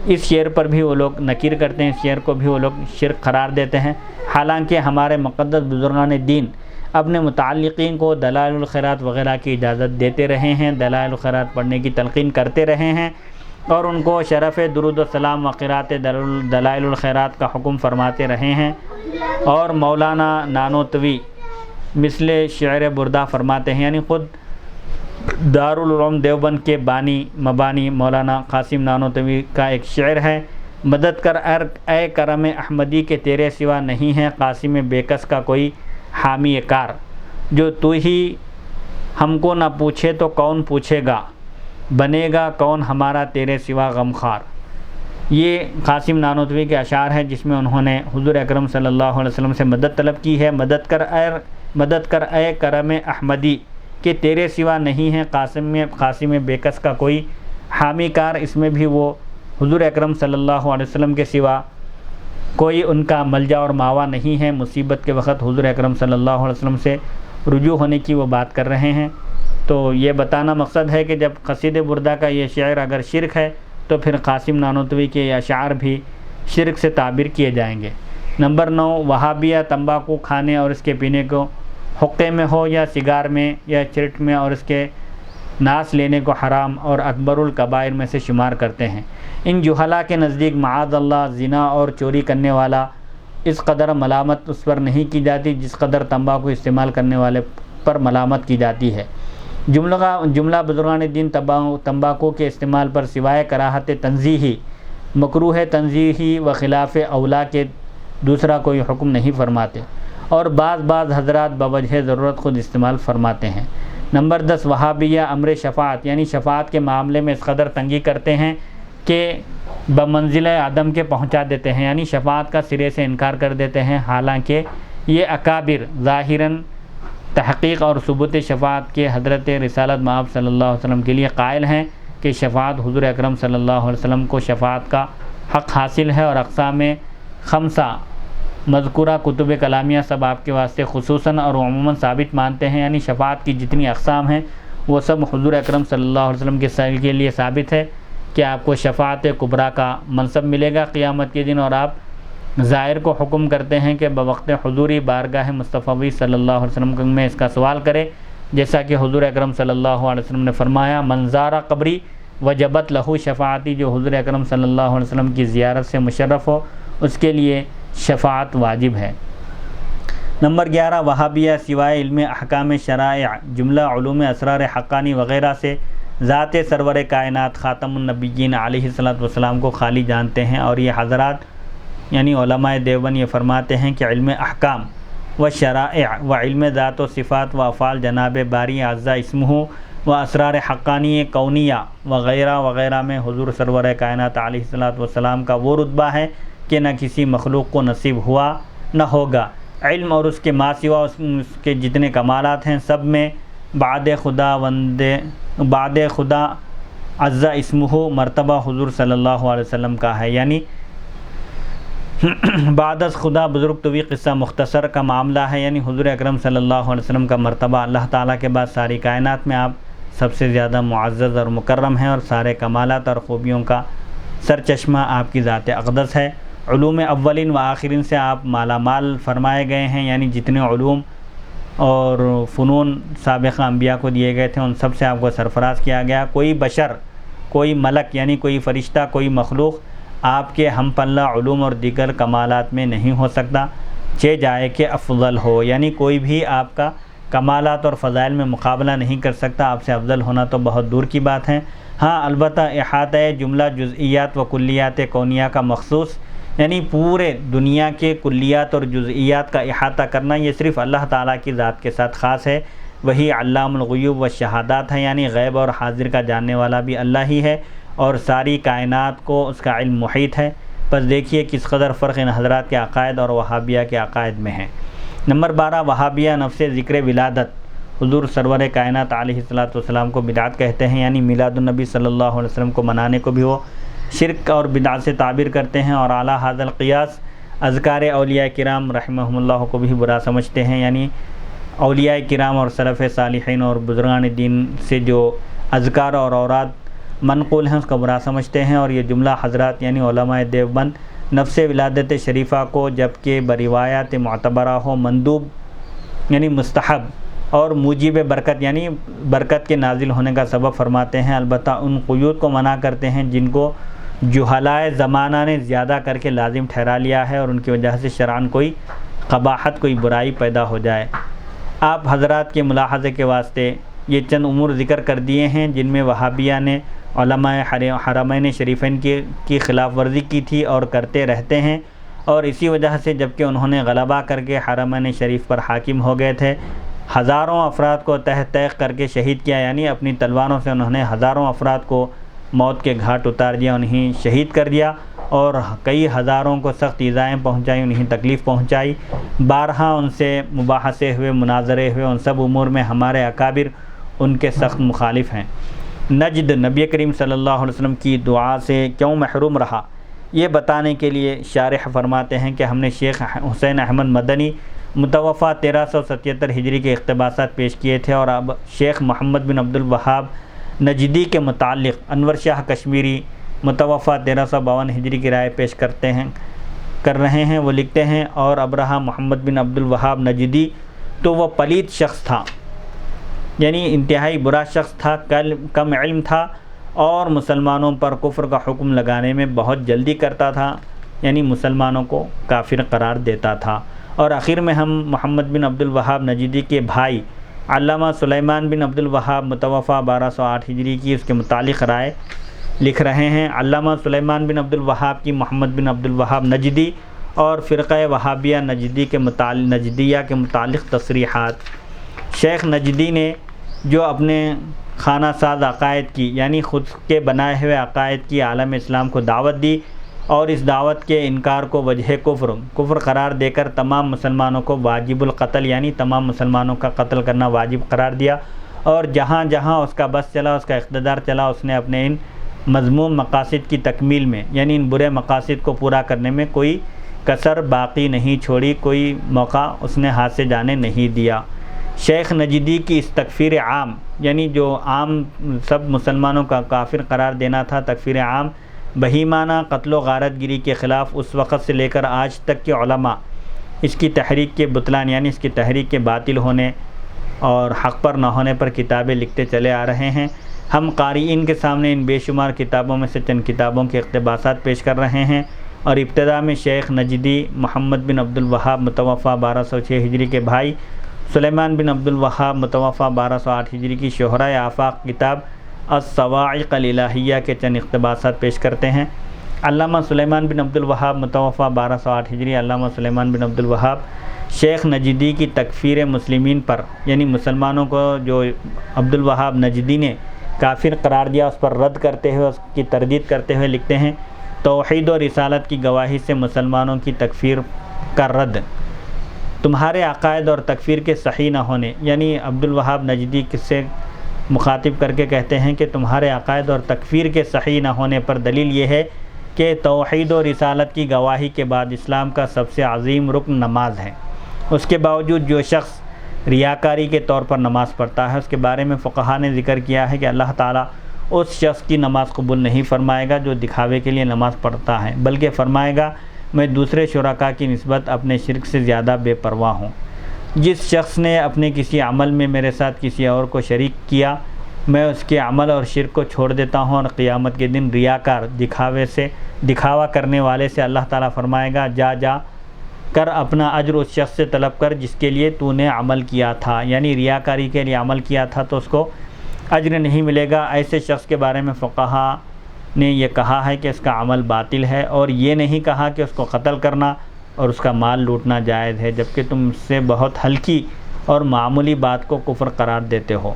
اس شعر پر بھی وہ لوگ نکیر کرتے ہیں، اس شعر کو بھی وہ لوگ شرک قرار دیتے ہیں، حالانکہ ہمارے مقدس بزرگان دین اپنے متعلقین کو دلائل الخیرات وغیرہ کی اجازت دیتے رہے ہیں، دلائل الخیرات پڑھنے کی تلقین کرتے رہے ہیں، اور ان کو شرف درود و سلام و قرات دلائل الخیرات کا حکم فرماتے رہے ہیں۔ اور مولانا نانوتوی مثل شعر بردہ فرماتے ہیں، یعنی خود دارالعلوم دیوبند کے مبانی مولانا قاسم نانوتوی کا ایک شعر ہے، مدد کر اے کرم احمدی کے تیرے سوا نہیں ہے قاسم بیکس کا کوئی حامی کار، جو تو ہی ہم کو نہ پوچھے تو کون پوچھے گا، بنے گا کون ہمارا تیرے سوا غمخوار۔ یہ قاسم نانوتوی کے اشعار ہیں جس میں انہوں نے حضور اکرم صلی اللہ علیہ وسلم سے مدد طلب کی ہے، مدد کر اے کرم احمدی کہ تیرے سوا نہیں ہے قاسم بیکس کا کوئی حامی کار۔ اس میں بھی وہ حضور اکرم صلی اللہ علیہ وسلم کے سوا کوئی ان کا ملجا اور ماوا نہیں ہے، مصیبت کے وقت حضور اکرم صلی اللہ علیہ وسلم سے رجوع ہونے کی وہ بات کر رہے ہیں۔ تو یہ بتانا مقصد ہے کہ جب قصید بردہ کا یہ شعر اگر شرک ہے تو پھر قاسم نانوتوی کے یہ اشعار بھی شرک سے تعبیر کیے جائیں گے۔ نمبر 9، وہابیہ تمباکو کھانے اور اس کے پینے کو حقے میں ہو یا سگار میں یا چرٹ میں اور اس کے ناس لینے کو حرام اور اکبر الکبائر میں سے شمار کرتے ہیں۔ ان جہلا کے نزدیک معاذ اللہ زنا اور چوری کرنے والا اس قدر ملامت اس پر نہیں کی جاتی جس قدر تمباکو استعمال کرنے والے پر ملامت کی جاتی ہے۔ جملہ بزرگان دین تمباکو کے استعمال پر سوائے کراہت تنزیہی، مکروہ تنزیہی و خلاف اولا کے دوسرا کوئی حکم نہیں فرماتے، اور بعض حضرات بوجہ ضرورت خود استعمال فرماتے ہیں۔ نمبر 10، وہابیہ امر شفاعت، یعنی شفاعت کے معاملے میں اس قدر تنگی کرتے ہیں کہ بمنزلہ عدم کے پہنچا دیتے ہیں، یعنی شفاعت کا سرے سے انکار کر دیتے ہیں، حالانکہ یہ اکابر ظاہراً تحقیق اور ثبوت شفاعت کے حضرت رسالت مآب صلی اللہ علیہ وسلم کے لیے قائل ہیں کہ شفاعت حضور اکرم صلی اللہ علیہ وسلم کو شفاعت کا حق حاصل ہے، اور اقسام خمسہ مذکورہ کتب کلامیہ سب آپ کے واسطے خصوصاً اور عموماً ثابت مانتے ہیں، یعنی شفاعت کی جتنی اقسام ہیں وہ سب حضور اکرم صلی اللہ علیہ وسلم کے لیے ثابت ہے کہ آپ کو شفاعت کبریٰ کا منصب ملے گا قیامت کے دن، اور آپ زائر کو حکم کرتے ہیں کہ بوقت حضوری بارگاہ مصطفی صلی اللہ علیہ وسلم میں اس کا سوال کرے، جیسا کہ حضور اکرم صلی اللہ علیہ وسلم نے فرمایا من زار قبری وجبت لہو شفاعتی، جو حضور اکرم صلی اللہ علیہ وسلم کی زیارت سے مشرف ہو اس کے لیے شفاعت واجب ہے۔ نمبر 11، وہابیہ سوائے علم احکام شرائع، جملہ علوم اسرار حقانی وغیرہ سے ذات سرور کائنات خاتم النبیین علیہ السلام کو خالی جانتے ہیں، اور یہ حضرات یعنی علماء دیوبند یہ فرماتے ہیں کہ علم احکام و شرائع و علم ذات و صفات و افعال جناب باری اعزا اسمہ و اسرار حقانی کونیہ وغیرہ وغیرہ میں حضور سرور کائنات علیہ السلام کا وہ رتبہ ہے کہ نہ کسی مخلوق کو نصیب ہوا نہ ہوگا۔ علم اور اس کے ما سوا اس کے جتنے کمالات ہیں سب میں بعد خدا عزا اسمہ مرتبہ حضور صلی اللہ علیہ وسلم کا ہے، یعنی بعد از خدا بزرگ طویل قصہ مختصر کا معاملہ ہے، یعنی حضور اکرم صلی اللہ علیہ وسلم کا مرتبہ اللہ تعالیٰ کے بعد ساری کائنات میں آپ سب سے زیادہ معزز اور مکرم ہیں، اور سارے کمالات اور خوبیوں کا سرچشمہ آپ کی ذات اقدس ہے۔ علوم اولین و آخرین سے آپ مالا مال فرمائے گئے ہیں، یعنی جتنے علوم اور فنون سابقہ انبیاء کو دیے گئے تھے ان سب سے آپ کو سرفراز کیا گیا۔ کوئی بشر، کوئی ملک یعنی کوئی فرشتہ، کوئی مخلوق آپ کے ہم پلہ علوم اور دیگر کمالات میں نہیں ہو سکتا، چہ جائے کہ افضل ہو، یعنی کوئی بھی آپ کا کمالات اور فضائل میں مقابلہ نہیں کر سکتا، آپ سے افضل ہونا تو بہت دور کی بات ہے۔ ہاں البتہ احاطہ جملہ جزئیات و کلیات کونیہ کا مخصوص، یعنی پورے دنیا کے کلیات اور جزئیات کا احاطہ کرنا یہ صرف اللہ تعالیٰ کی ذات کے ساتھ خاص ہے، وہی علام الغیوب و شہادات ہے، یعنی غیب اور حاضر کا جاننے والا بھی اللہ ہی ہے، اور ساری کائنات کو اس کا علم محیط ہے۔ بس دیکھیے کس قدر فرق ان حضرات کے عقائد اور وہابیہ کے عقائد میں ہے۔ نمبر 12، وہابیہ نفس ذکر ولادت حضور سرور کائنات علیہ السلام کو بدعت کہتے ہیں، یعنی میلاد النبی صلی اللہ علیہ وسلم کو منانے کو بھی وہ شرک اور بدعت سے تعبیر کرتے ہیں، اور اعلیٰ ھذا القیاس اذکار اولیاء کرام رحمہم اللہ کو بھی برا سمجھتے ہیں، یعنی اولیاء کرام اور سلف صالحین اور بزرگان دین سے جو اذکار اور اوراد منقول ہیں اس کو برا سمجھتے ہیں۔ اور یہ جملہ حضرات یعنی علماء دیوبند نفس ولادت شریفہ کو جبکہ بروایات معتبرہ ہو مندوب یعنی مستحب اور موجب برکت یعنی برکت کے نازل ہونے کا سبب فرماتے ہیں، البتہ ان قیود کو منع کرتے ہیں جن کو جہلائے زمانہ نے زیادہ کر کے لازم ٹھہرا لیا ہے اور ان کی وجہ سے شرعاً کوئی قباحت کوئی برائی پیدا ہو جائے۔ آپ حضرات کے ملاحظے کے واسطے یہ چند امور ذکر کر دیے ہیں جن میں وہابیہ نے علماء حرمین شریفین کی خلاف ورزی کی تھی اور کرتے رہتے ہیں، اور اسی وجہ سے جبکہ انہوں نے غلبہ کر کے حرمین شریف پر حاکم ہو گئے تھے، ہزاروں افراد کو تہ تیغ کر کے شہید کیا، یعنی اپنی تلواروں سے انہوں نے ہزاروں افراد کو موت کے گھاٹ اتار دیا، انہیں شہید کر دیا، اور کئی ہزاروں کو سخت ایذائیں پہنچائی، انہیں تکلیف پہنچائی۔ بارہا ان سے مباحثے ہوئے، مناظرے ہوئے، ان سب امور میں ہمارے اکابر ان کے سخت مخالف ہیں۔ نجد نبی کریم صلی اللہ علیہ وسلم کی دعا سے کیوں محروم رہا، یہ بتانے کے لیے شارح فرماتے ہیں کہ ہم نے شیخ حسین احمد مدنی متوفہ 1377 ہجری کے اقتباسات پیش کیے تھے، اور اب شیخ محمد بن عبد الوہاب نجدی کے متعلق انور شاہ کشمیری متوفہ 1352 ہجری کی رائے پیش کر رہے ہیں۔ وہ لکھتے ہیں، اور ابرہہ محمد بن عبد الوہاب نجدی تو وہ پلید شخص تھا، یعنی انتہائی برا شخص تھا، کم علم تھا، اور مسلمانوں پر کفر کا حکم لگانے میں بہت جلدی کرتا تھا، یعنی مسلمانوں کو کافر قرار دیتا تھا۔ اور آخر میں ہم محمد بن عبد الوہاب نجدی کے بھائی علامہ سلیمان بن عبد الوہاب متوفہ 1208 ہجری کی اس کے متعلق رائے لکھ رہے ہیں۔ علامہ سلیمان بن عبد الوہاب کی محمد بن عبد الوہاب نجدی اور فرقہ وہابیہ نجدیہ کے متعلق تصریحات۔ شیخ نجدی نے جو اپنے خانہ ساز عقائد کی یعنی خود کے بنائے ہوئے عقائد کی عالم اسلام کو دعوت دی، اور اس دعوت کے انکار کو وجہ کفر قرار دے کر تمام مسلمانوں کو واجب القتل یعنی تمام مسلمانوں کا قتل کرنا واجب قرار دیا، اور جہاں جہاں اس کا بس چلا، اس کا اقتدار چلا، اس نے اپنے ان مذموم مقاصد کی تکمیل میں یعنی ان برے مقاصد کو پورا کرنے میں کوئی کسر باقی نہیں چھوڑی، کوئی موقع اس نے ہاتھ سے جانے نہیں دیا۔ شیخ نجدی کی اس تکفیر عام یعنی جو عام سب مسلمانوں کا کافر قرار دینا تھا، تکفیر عام بہیمانہ قتل و غارت گری کے خلاف اس وقت سے لے کر آج تک کے علماء اس کی تحریک کے بطلان یعنی اس کی تحریک کے باطل ہونے اور حق پر نہ ہونے پر کتابیں لکھتے چلے آ رہے ہیں۔ ہم قارئین کے سامنے ان بے شمار کتابوں میں سے چند کتابوں کے اقتباسات پیش کر رہے ہیں، اور ابتدا میں شیخ نجدی محمد بن عبد الوہاب متوفہ 1206 ہجری کے بھائی سلیمان بن عبد الوہاب متوفہ 1208 ہجری کی شہرۂ آفاق کتاب الصواعق الالہیہ کے چند اقتباسات پیش کرتے ہیں۔ علامہ سلیمان بن عبد الوہاب متوفہ 1208 ہجری۔ علامہ سلیمان بن عبد الوہاب شیخ نجدی کی تکفیر مسلمین پر یعنی مسلمانوں کو جو عبد الوہاب نجدی نے کافر قرار دیا اس پر رد کرتے ہوئے، اس کی تردید کرتے ہوئے لکھتے ہیں، توحید و رسالت کی گواہی سے مسلمانوں کی تکفیر کا رد، تمہارے عقائد اور تکفیر کے صحیح نہ ہونے، یعنی عبد الوہاب نجدی کس سے مخاطب کر کے کہتے ہیں کہ تمہارے عقائد اور تکفیر کے صحیح نہ ہونے پر دلیل یہ ہے کہ توحید و رسالت کی گواہی کے بعد اسلام کا سب سے عظیم رکن نماز ہے، اس کے باوجود جو شخص ریاکاری کے طور پر نماز پڑھتا ہے اس کے بارے میں فقہا نے ذکر کیا ہے کہ اللہ تعالیٰ اس شخص کی نماز قبول نہیں فرمائے گا جو دکھاوے کے لیے نماز پڑھتا ہے، بلکہ فرمائے گا میں دوسرے شرکاء کی نسبت اپنے شرک سے زیادہ بے پرواہ ہوں۔ جس شخص نے اپنے کسی عمل میں میرے ساتھ کسی اور کو شریک کیا، میں اس کے عمل اور شرک کو چھوڑ دیتا ہوں، اور قیامت کے دن ریاکار دکھاوا کرنے والے سے اللہ تعالیٰ فرمائے گا جا کر اپنا اجر اس شخص سے طلب کر جس کے لیے تو نے عمل کیا تھا، یعنی ریاکاری کے لیے عمل کیا تھا تو اس کو اجر نہیں ملے گا۔ ایسے شخص کے بارے میں فقہا نے یہ کہا ہے کہ اس کا عمل باطل ہے، اور یہ نہیں کہا کہ اس کو قتل کرنا اور اس کا مال لوٹنا جائز ہے، جبکہ تم سے بہت ہلکی اور معمولی بات کو کفر قرار دیتے ہو۔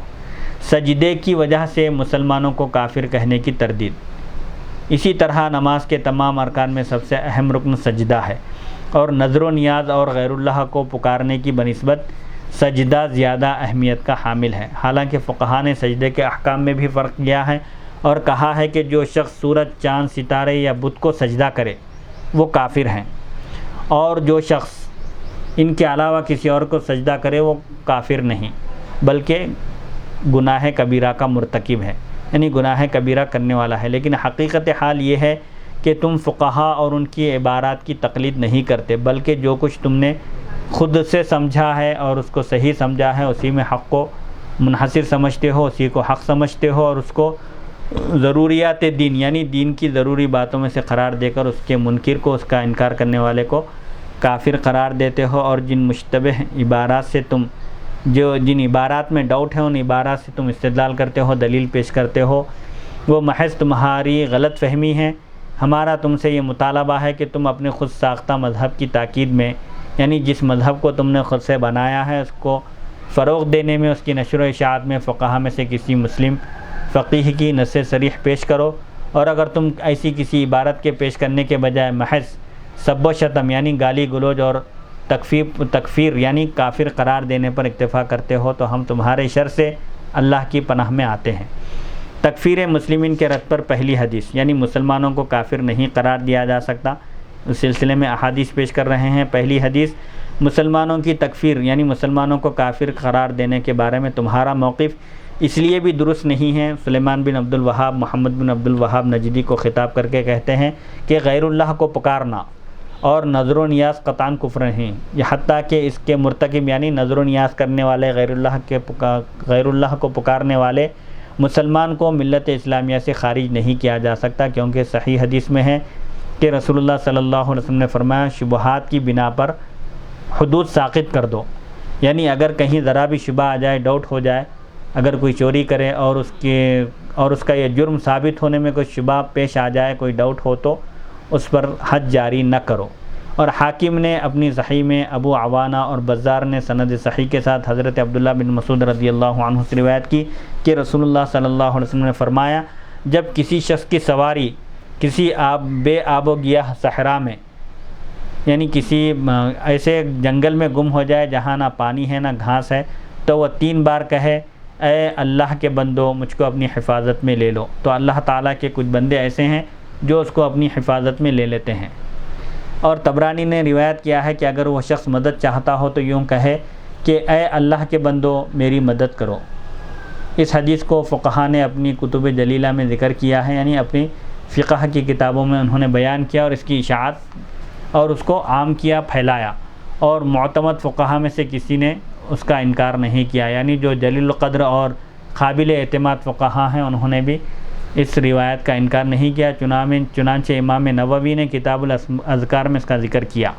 سجدے کی وجہ سے مسلمانوں کو کافر کہنے کی تردید۔ اسی طرح نماز کے تمام ارکان میں سب سے اہم رکن سجدہ ہے، اور نظر و نیاز اور غیر اللہ کو پکارنے کی بنسبت سجدہ زیادہ اہمیت کا حامل ہے۔ حالانکہ فقہا نے سجدے کے احکام میں بھی فرق کیا ہے اور کہا ہے کہ جو شخص سورج، چاند، ستارے یا بت کو سجدہ کرے وہ کافر ہیں، اور جو شخص ان کے علاوہ کسی اور کو سجدہ کرے وہ کافر نہیں بلکہ گناہ کبیرہ کا مرتکب ہے، یعنی گناہ کبیرہ کرنے والا ہے۔ لیکن حقیقت حال یہ ہے کہ تم فقہا اور ان کی عبارات کی تقلید نہیں کرتے، بلکہ جو کچھ تم نے خود سے سمجھا ہے اور اس کو صحیح سمجھا ہے اسی میں حق کو منحصر سمجھتے ہو، اسی کو حق سمجھتے ہو، اور اس کو ضروریات دین یعنی دین کی ضروری باتوں میں سے قرار دے کر اس کے منکر کو، اس کا انکار کرنے والے کو کافر قرار دیتے ہو۔ اور جن مشتبہ عبارات سے جن عبارات میں ڈاؤٹ ہے ان عبارات سے تم استدلال کرتے ہو، دلیل پیش کرتے ہو، وہ محض تمہاری غلط فہمی ہے۔ ہمارا تم سے یہ مطالبہ ہے کہ تم اپنے خود ساختہ مذہب کی تاکید میں، یعنی جس مذہب کو تم نے خود سے بنایا ہے، اس کو فروغ دینے میں، اس کی نشر و اشاعت میں فقہا میں سے کسی مسلم فقیہ کی نص صریح پیش کرو۔ اور اگر تم ایسی کسی عبارت کے پیش کرنے کے بجائے محض سب و شتم یعنی گالی گلوچ اور تکفیر یعنی کافر قرار دینے پر اکتفا کرتے ہو تو ہم تمہارے شر سے اللہ کی پناہ میں آتے ہیں۔ تکفیر مسلمین کے رد پر پہلی حدیث، یعنی مسلمانوں کو کافر نہیں قرار دیا جا سکتا، اس سلسلے میں احادیث پیش کر رہے ہیں۔ پہلی حدیث، مسلمانوں کی تکفیر یعنی مسلمانوں کو کافر قرار دینے کے بارے میں تمہارا موقف اس لیے بھی درست نہیں ہے۔ سلیمان بن عبد الوہاب محمد بن عبد الوہاب نجدی کو خطاب کر کے کہتے ہیں کہ غیر اللہ کو پکارنا اور نظر و نیاز قطعاً کفر ہیں، یہ حتیٰ کہ اس کے مرتکب یعنی نظر و نیاز کرنے والے غیر اللہ کو پکارنے والے مسلمان کو ملت اسلامیہ سے خارج نہیں کیا جا سکتا، کیونکہ صحیح حدیث میں ہے کہ رسول اللہ صلی اللہ علیہ وسلم نے فرمایا شبہات کی بنا پر حدود ساقط کر دو، یعنی اگر کہیں ذرا بھی شبہ آ جائے، ڈاؤٹ ہو جائے، اگر کوئی چوری کرے اور اس کا یہ جرم ثابت ہونے میں کوئی شبہ پیش آ جائے، کوئی ڈاؤٹ ہو تو اس پر حد جاری نہ کرو۔ اور حاکم نے اپنی صحیح میں، ابو عوانہ اور بزار نے سند صحیح کے ساتھ حضرت عبداللہ بن مسعود رضی اللہ عنہ سے روایت کی کہ رسول اللہ صلی اللہ علیہ وسلم نے فرمایا جب کسی شخص کی سواری کسی بے آب و گیاہ صحرا میں یعنی کسی ایسے جنگل میں گم ہو جائے جہاں نہ پانی ہے نہ گھاس ہے تو وہ 3 بار کہے اے اللہ کے بندو مجھ کو اپنی حفاظت میں لے لو، تو اللہ تعالیٰ کے کچھ بندے ایسے ہیں جو اس کو اپنی حفاظت میں لے لیتے ہیں۔ اور طبرانی نے روایت کیا ہے کہ اگر وہ شخص مدد چاہتا ہو تو یوں کہے کہ اے اللہ کے بندو میری مدد کرو۔ اس حدیث کو فقہا نے اپنی کتب جلیلہ میں ذکر کیا ہے، یعنی اپنی فقہ کی کتابوں میں انہوں نے بیان کیا اور اس کی اشاعت اور اس کو عام کیا، پھیلایا، اور معتمد فقہا میں سے کسی نے اس کا انکار نہیں کیا، یعنی جو جلیل القدر اور قابل اعتماد فقہا ہیں انہوں نے بھی اس روایت کا انکار نہیں کیا۔ چنانچہ امام نووی نے کتاب الاذکار میں اس کا ذکر کیا،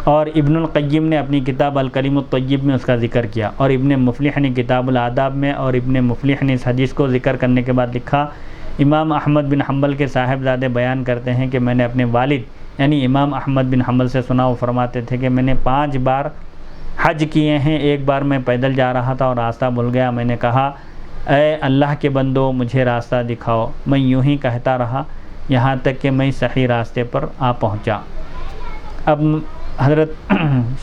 اور ابن القیم نے اپنی کتاب الکلیم الطیب میں اس کا ذکر کیا، اور ابن مفلح نے کتاب الآداب میں، اور ابن مفلح نے اس حدیث کو ذکر کرنے کے بعد لکھا امام احمد بن حنبل کے صاحبزادے بیان کرتے ہیں کہ میں نے اپنے والد یعنی امام احمد بن حنبل سے سنا، وہ فرماتے تھے کہ میں نے 5 بار حج کیے ہیں، ایک بار میں پیدل جا رہا تھا اور راستہ بھول گیا، میں نے کہا اے اللہ کے بندو مجھے راستہ دکھاؤ، میں یوں ہی کہتا رہا یہاں تک کہ میں صحیح راستے پر آ پہنچا۔ اب حضرت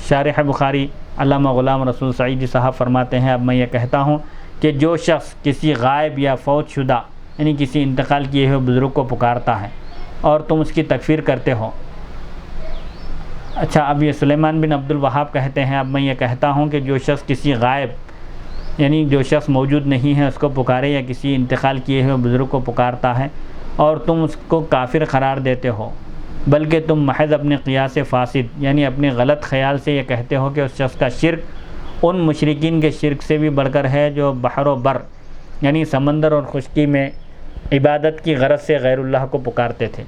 شارح بخاری علامہ غلام رسول سعیدی صاحب فرماتے ہیں اب میں یہ کہتا ہوں کہ جو شخص کسی غائب یا فوت شدہ یعنی کسی انتقال کیے ہوئے بزرگ کو پکارتا ہے اور تم اس کی تکفیر کرتے ہو۔ اچھا، اب یہ سلیمان بن عبد الوہاب کہتے ہیں اب میں یہ کہتا ہوں کہ جو شخص کسی غائب یعنی جو شخص موجود نہیں ہے اس کو پکارے یا کسی انتقال کیے ہوئے بزرگ کو پکارتا ہے اور تم اس کو کافر قرار دیتے ہو، بلکہ تم محض اپنے قیاس فاسد یعنی اپنے غلط خیال سے یہ کہتے ہو کہ اس شخص کا شرک ان مشرکین کے شرک سے بھی بڑھ کر ہے جو بحر و بر یعنی سمندر اور خشکی میں عبادت کی غرض سے غیر اللہ کو پکارتے تھے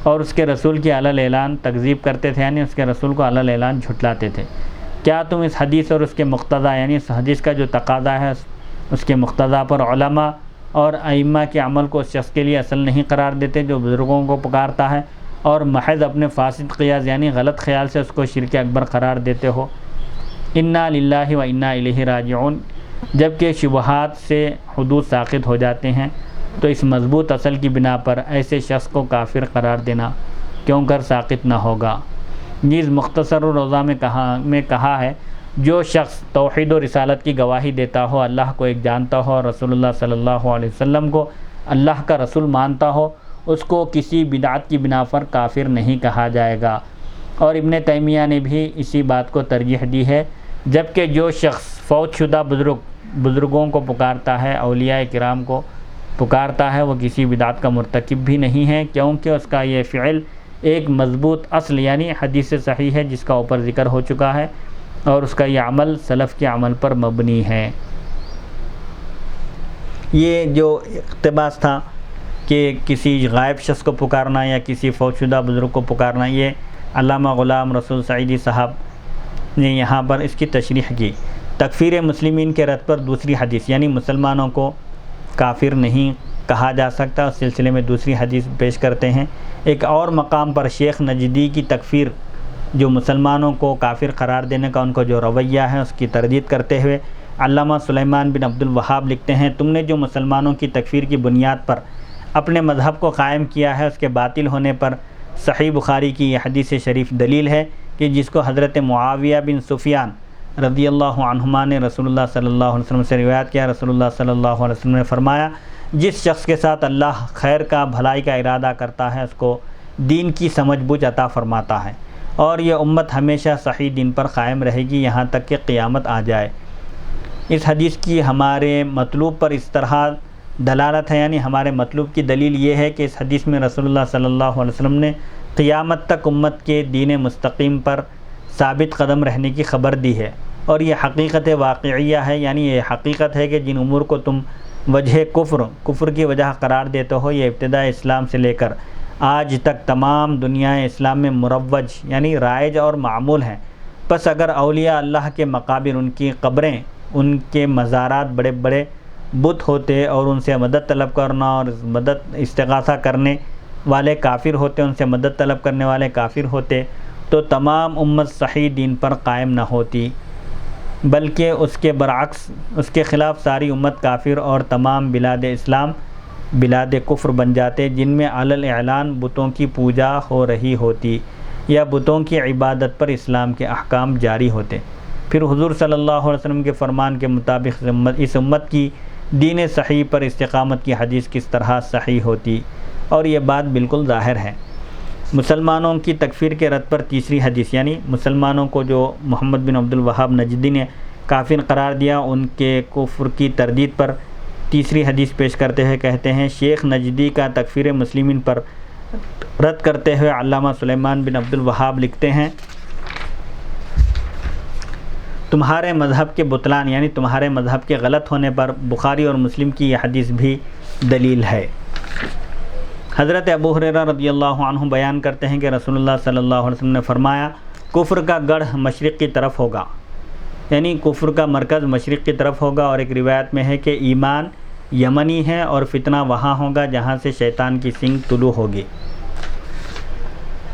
اور اس کے رسول کی علی الاعلان تکذیب کرتے تھے، یعنی اس کے رسول کو علی الاعلان جھٹلاتے تھے۔ کیا تم اس حدیث اور اس کے مقتضا یعنی اس حدیث کا جو تقاضا ہے اس کے مقتضا پر علماء اور ائمہ کے عمل کو اس شخص کے لیے اصل نہیں قرار دیتے جو بزرگوں کو پکارتا ہے اور محض اپنے فاسد قیاس یعنی غلط خیال سے اس کو شرک اکبر قرار دیتے ہو؟ انا للہ و انا الیہ راجعون، جبکہ شبہات سے حدود ساقط ہو جاتے ہیں تو اس مضبوط اصل کی بنا پر ایسے شخص کو کافر قرار دینا کیوں کر ساقط نہ ہوگا۔ نیز مختصر روضہ میں کہا ہے جو شخص توحید و رسالت کی گواہی دیتا ہو، اللہ کو ایک جانتا ہو اور رسول اللہ صلی اللہ علیہ وسلم کو اللہ کا رسول مانتا ہو، اس کو کسی بدعت کی بنا پر کافر نہیں کہا جائے گا۔ اور ابن تیمیہ نے بھی اسی بات کو ترجیح دی ہے، جبکہ جو شخص فوت شدہ بزرگوں کو پکارتا ہے، اولیاء کرام کو پکارتا ہے، وہ کسی بدعت کا مرتکب بھی نہیں ہے، کیونکہ اس کا یہ فعل ایک مضبوط اصل یعنی حدیث صحیح ہے جس کا اوپر ذکر ہو چکا ہے، اور اس کا یہ عمل سلف کے عمل پر مبنی ہے۔ یہ جو اقتباس تھا کہ کسی غائب شخص کو پکارنا یا کسی فوت شدہ بزرگ کو پکارنا، یہ علامہ غلام رسول سعیدی صاحب نے یہاں پر اس کی تشریح کی۔ تکفیر مسلمین کے رد پر دوسری حدیث یعنی مسلمانوں کو کافر نہیں کہا جا سکتا، اس سلسلے میں دوسری حدیث پیش کرتے ہیں۔ ایک اور مقام پر شیخ نجدی کی تکفیر، جو مسلمانوں کو کافر قرار دینے کا ان کو جو رویہ ہے، اس کی تردید کرتے ہوئے علامہ سلیمان بن عبد الوہاب لکھتے ہیں، تم نے جو مسلمانوں کی تکفیر کی بنیاد پر اپنے مذہب کو قائم کیا ہے، اس کے باطل ہونے پر صحیح بخاری کی یہ حدیث شریف دلیل ہے کہ جس کو حضرت معاویہ بن سفیان رضی اللہ عنہما نے رسول اللہ صلی اللہ علیہ وسلم سے روایت کیا۔ رسول اللہ صلی اللہ علیہ وسلم نے فرمایا، جس شخص کے ساتھ اللہ خیر کا بھلائی کا ارادہ کرتا ہے، اس کو دین کی سمجھ بوجھ عطا فرماتا ہے، اور یہ امت ہمیشہ صحیح دین پر قائم رہے گی یہاں تک کہ قیامت آ جائے۔ اس حدیث کی ہمارے مطلوب پر اس طرح دلالت ہے، یعنی ہمارے مطلوب کی دلیل یہ ہے کہ اس حدیث میں رسول اللہ صلی اللہ علیہ وسلم نے قیامت تک امت کے دین مستقیم پر ثابت قدم رہنے کی خبر دی ہے، اور یہ حقیقت واقعیہ ہے، یعنی یہ حقیقت ہے کہ جن امور کو تم وجہ کفر کی وجہ قرار دیتے ہو، یہ ابتداء اسلام سے لے کر آج تک تمام دنیا اسلام میں مروج یعنی رائج اور معمول ہیں۔ پس اگر اولیاء اللہ کے مقابر، ان کی قبریں، ان کے مزارات بڑے بڑے بت ہوتے اور ان سے مدد طلب کرنا اور مدد استغاثہ کرنے والے کافر ہوتے، ان سے مدد طلب کرنے والے کافر ہوتے، تو تمام امت صحیح دین پر قائم نہ ہوتی، بلکہ اس کے برعکس اس کے خلاف ساری امت کافر اور تمام بلاد اسلام بلاد کفر بن جاتے، جن میں علی الاعلان بتوں کی پوجا ہو رہی ہوتی یا بتوں کی عبادت پر اسلام کے احکام جاری ہوتے۔ پھر حضور صلی اللہ علیہ وسلم کے فرمان کے مطابق اس امت کی دین صحیح پر استقامت کی حدیث کس طرح صحیح ہوتی، اور یہ بات بالکل ظاہر ہے۔ مسلمانوں کی تکفیر کے رد پر تیسری حدیث یعنی مسلمانوں کو جو محمد بن عبد الوہاب نجدی نے کافر قرار دیا، ان کے کفر کی تردید پر تیسری حدیث پیش کرتے ہوئے کہتے ہیں، شیخ نجدی کا تکفیر مسلمین پر رد کرتے ہوئے علامہ سلیمان بن عبد الوہاب لکھتے ہیں، تمہارے مذہب کے بطلان یعنی تمہارے مذہب کے غلط ہونے پر بخاری اور مسلم کی یہ حدیث بھی دلیل ہے۔ حضرت ابو ہریرہ رضی اللہ عنہ بیان کرتے ہیں کہ رسول اللہ صلی اللہ علیہ وسلم نے فرمایا، کفر کا گڑھ مشرق کی طرف ہوگا، یعنی کفر کا مرکز مشرق کی طرف ہوگا، اور ایک روایت میں ہے کہ ایمان یمنی ہے اور فتنہ وہاں ہوگا جہاں سے شیطان کی سنگ طلوع ہوگی۔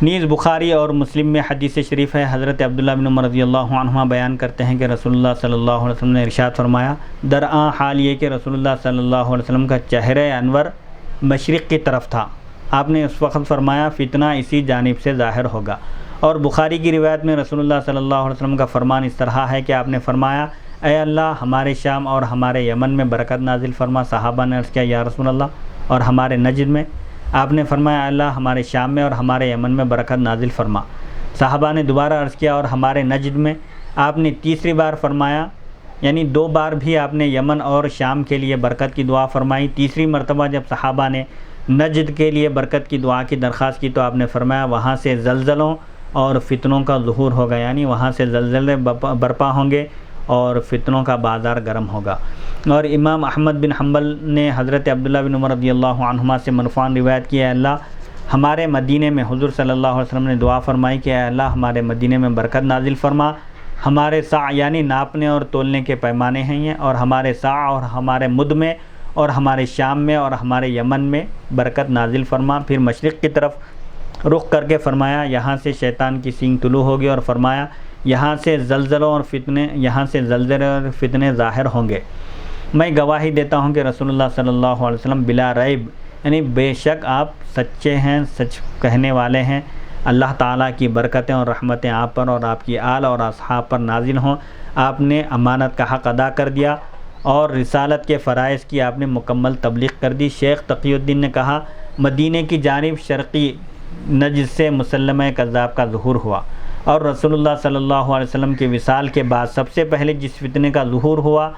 نیز بخاری اور مسلم میں حدیث شریف ہے، حضرت عبداللہ بن عمر رضی اللہ عنہما بیان کرتے ہیں کہ رسول اللہ صلی اللہ علیہ وسلم نے ارشاد فرمایا، درآں حال یہ کہ رسول اللہ صلی اللہ علیہ وسلم کا چہرہ انور مشرق کی طرف تھا، آپ نے اس وقت فرمایا فتنہ اسی جانب سے ظاہر ہوگا۔ اور بخاری کی روایت میں رسول اللہ صلی اللہ علیہ وسلم کا فرمان اس طرح ہے کہ آپ نے فرمایا، اے اللہ ہمارے شام اور ہمارے یمن میں برکت نازل فرما۔ صحابہ نے عرض کیا، یا رسول اللہ اور ہمارے نجد میں؟ آپ نے فرمایا، اللہ ہمارے شام میں اور ہمارے یمن میں برکت نازل فرما۔ صحابہ نے دوبارہ عرض کیا، اور ہمارے نجد میں؟ آپ نے تیسری بار فرمایا، یعنی 2 بار بھی آپ نے یمن اور شام کے لیے برکت کی دعا فرمائی۔ تیسری مرتبہ جب صحابہ نے نجد کے لیے برکت کی دعا کی درخواست کی تو آپ نے فرمایا، وہاں سے زلزلوں اور فتنوں کا ظہور ہوگا، یعنی وہاں سے زلزلے برپا ہوں گے اور فتنوں کا بازار گرم ہوگا۔ اور امام احمد بن حنبل نے حضرت عبداللہ بن عمر رضی اللہ عنہما سے مرفوعاً روایت کی، اے اللہ ہمارے مدینے میں، حضور صلی اللہ علیہ وسلم نے دعا فرمائی کہ اے اللہ ہمارے مدینے میں برکت نازل فرما، ہمارے سا یعنی ناپنے اور تولنے کے پیمانے ہیں یہ، اور ہمارے سا اور ہمارے مد میں اور ہمارے شام میں اور ہمارے یمن میں برکت نازل فرما۔ پھر مشرق کی طرف رخ کر کے فرمایا، یہاں سے شیطان کی سینگ طلوع ہوگی، اور فرمایا یہاں سے زلزلے اور فتنے ظاہر ہوں گے۔ میں گواہی دیتا ہوں کہ رسول اللہ صلی اللہ علیہ وسلم بلا ریب یعنی بے شک آپ سچے ہیں، سچ کہنے والے ہیں، اللہ تعالیٰ کی برکتیں اور رحمتیں آپ پر اور آپ کی آل اور اصحاب پر نازل ہوں۔ آپ نے امانت کا حق ادا کر دیا اور رسالت کے فرائض کی آپ نے مکمل تبلیغ کر دی۔ شیخ تقی الدین نے کہا مدینہ کی جانب شرقی نجد سے مسلمہ کذاب کا ظہور ہوا، اور رسول اللہ صلی اللہ علیہ وسلم کے وصال کے بعد سب سے پہلے جس فتنے کا ظہور ہوا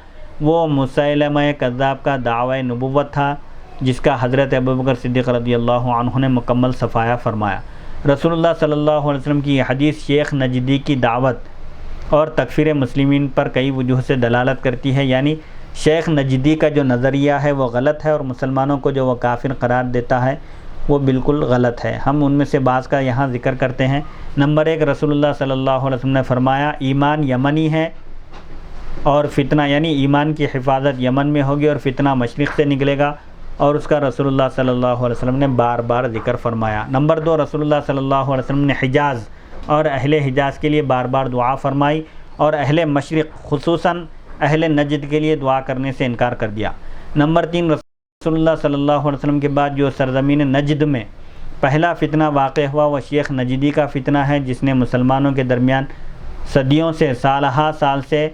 وہ مسلمہ کذاب کا دعوی نبوت تھا، جس کا حضرت ابوبکر صدیق رضی اللہ عنہ نے مکمل صفایا فرمایا۔ رسول اللہ صلی اللہ علیہ وسلم کی یہ حدیث شیخ نجدی کی دعوت اور تکفیر مسلمین پر کئی وجوہ سے دلالت کرتی ہے، یعنی شیخ نجدی کا جو نظریہ ہے وہ غلط ہے، اور مسلمانوں کو جو وہ کافر قرار دیتا ہے وہ بالکل غلط ہے۔ ہم ان میں سے بعض کا یہاں ذکر کرتے ہیں۔ نمبر 1، رسول اللہ صلی اللہ علیہ وسلم نے فرمایا ایمان یمنی ہے اور فتنہ یعنی ایمان کی حفاظت یمن میں ہوگی اور فتنہ مشرق سے نکلے گا، اور اس کا رسول اللہ صلی اللہ علیہ وسلم نے بار بار ذکر فرمایا۔ نمبر 2، رسول اللہ صلی اللہ علیہ وسلم نے حجاز اور اہل حجاز کے لیے بار بار دعا فرمائی، اور اہل مشرق خصوصاً اہل نجد کے لیے دعا کرنے سے انکار کر دیا۔ نمبر 3، رسول اللہ صلی اللہ علیہ وسلم کے بعد جو سرزمین نجد میں پہلا فتنہ واقع ہوا وہ شیخ نجدی کا فتنہ ہے، جس نے مسلمانوں کے درمیان صدیوں سے سالہ سال سے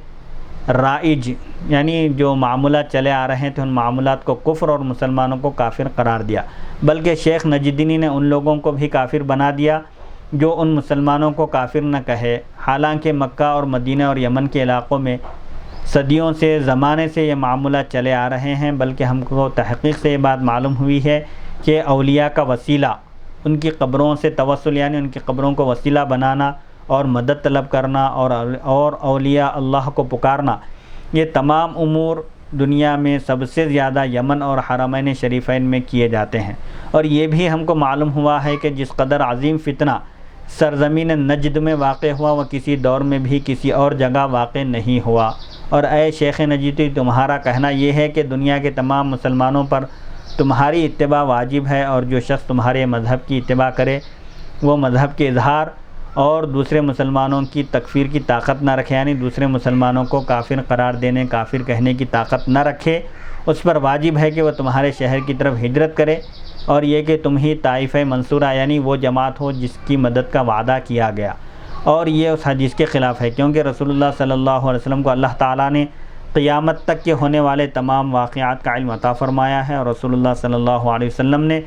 رائج یعنی جو معاملات چلے آ رہے تھے ان معاملات کو کفر اور مسلمانوں کو کافر قرار دیا، بلکہ شیخ نجدی نے ان لوگوں کو بھی کافر بنا دیا جو ان مسلمانوں کو کافر نہ کہے، حالانکہ مکہ اور مدینہ اور یمن کے علاقوں میں صدیوں سے زمانے سے یہ معاملات چلے آ رہے ہیں، بلکہ ہم کو تحقیق سے یہ بات معلوم ہوئی ہے کہ اولیاء کا وسیلہ ان کی قبروں سے توسل یعنی ان کی قبروں کو وسیلہ بنانا اور مدد طلب کرنا اور اولیاء اللہ کو پکارنا، یہ تمام امور دنیا میں سب سے زیادہ یمن اور حرمین شریفین میں کیے جاتے ہیں۔ اور یہ بھی ہم کو معلوم ہوا ہے کہ جس قدر عظیم فتنہ سرزمین نجد میں واقع ہوا وہ کسی دور میں بھی کسی اور جگہ واقع نہیں ہوا۔ اور اے شیخ نجدی، تمہارا کہنا یہ ہے کہ دنیا کے تمام مسلمانوں پر تمہاری اتباع واجب ہے، اور جو شخص تمہارے مذہب کی اتباع کرے وہ مذہب کے اظہار اور دوسرے مسلمانوں کی تکفیر کی طاقت نہ رکھے، یعنی دوسرے مسلمانوں کو کافر قرار دینے کافر کہنے کی طاقت نہ رکھے، اس پر واجب ہے کہ وہ تمہارے شہر کی طرف ہجرت کرے، اور یہ کہ تم ہی طائفہ منصورہ یعنی وہ جماعت ہو جس کی مدد کا وعدہ کیا گیا۔ اور یہ اس حدیث کے خلاف ہے، کیونکہ رسول اللہ صلی اللہ علیہ وسلم کو اللہ تعالیٰ نے قیامت تک کے ہونے والے تمام واقعات کا علم عطا فرمایا ہے، اور رسول اللہ صلی اللہ علیہ وسلم نے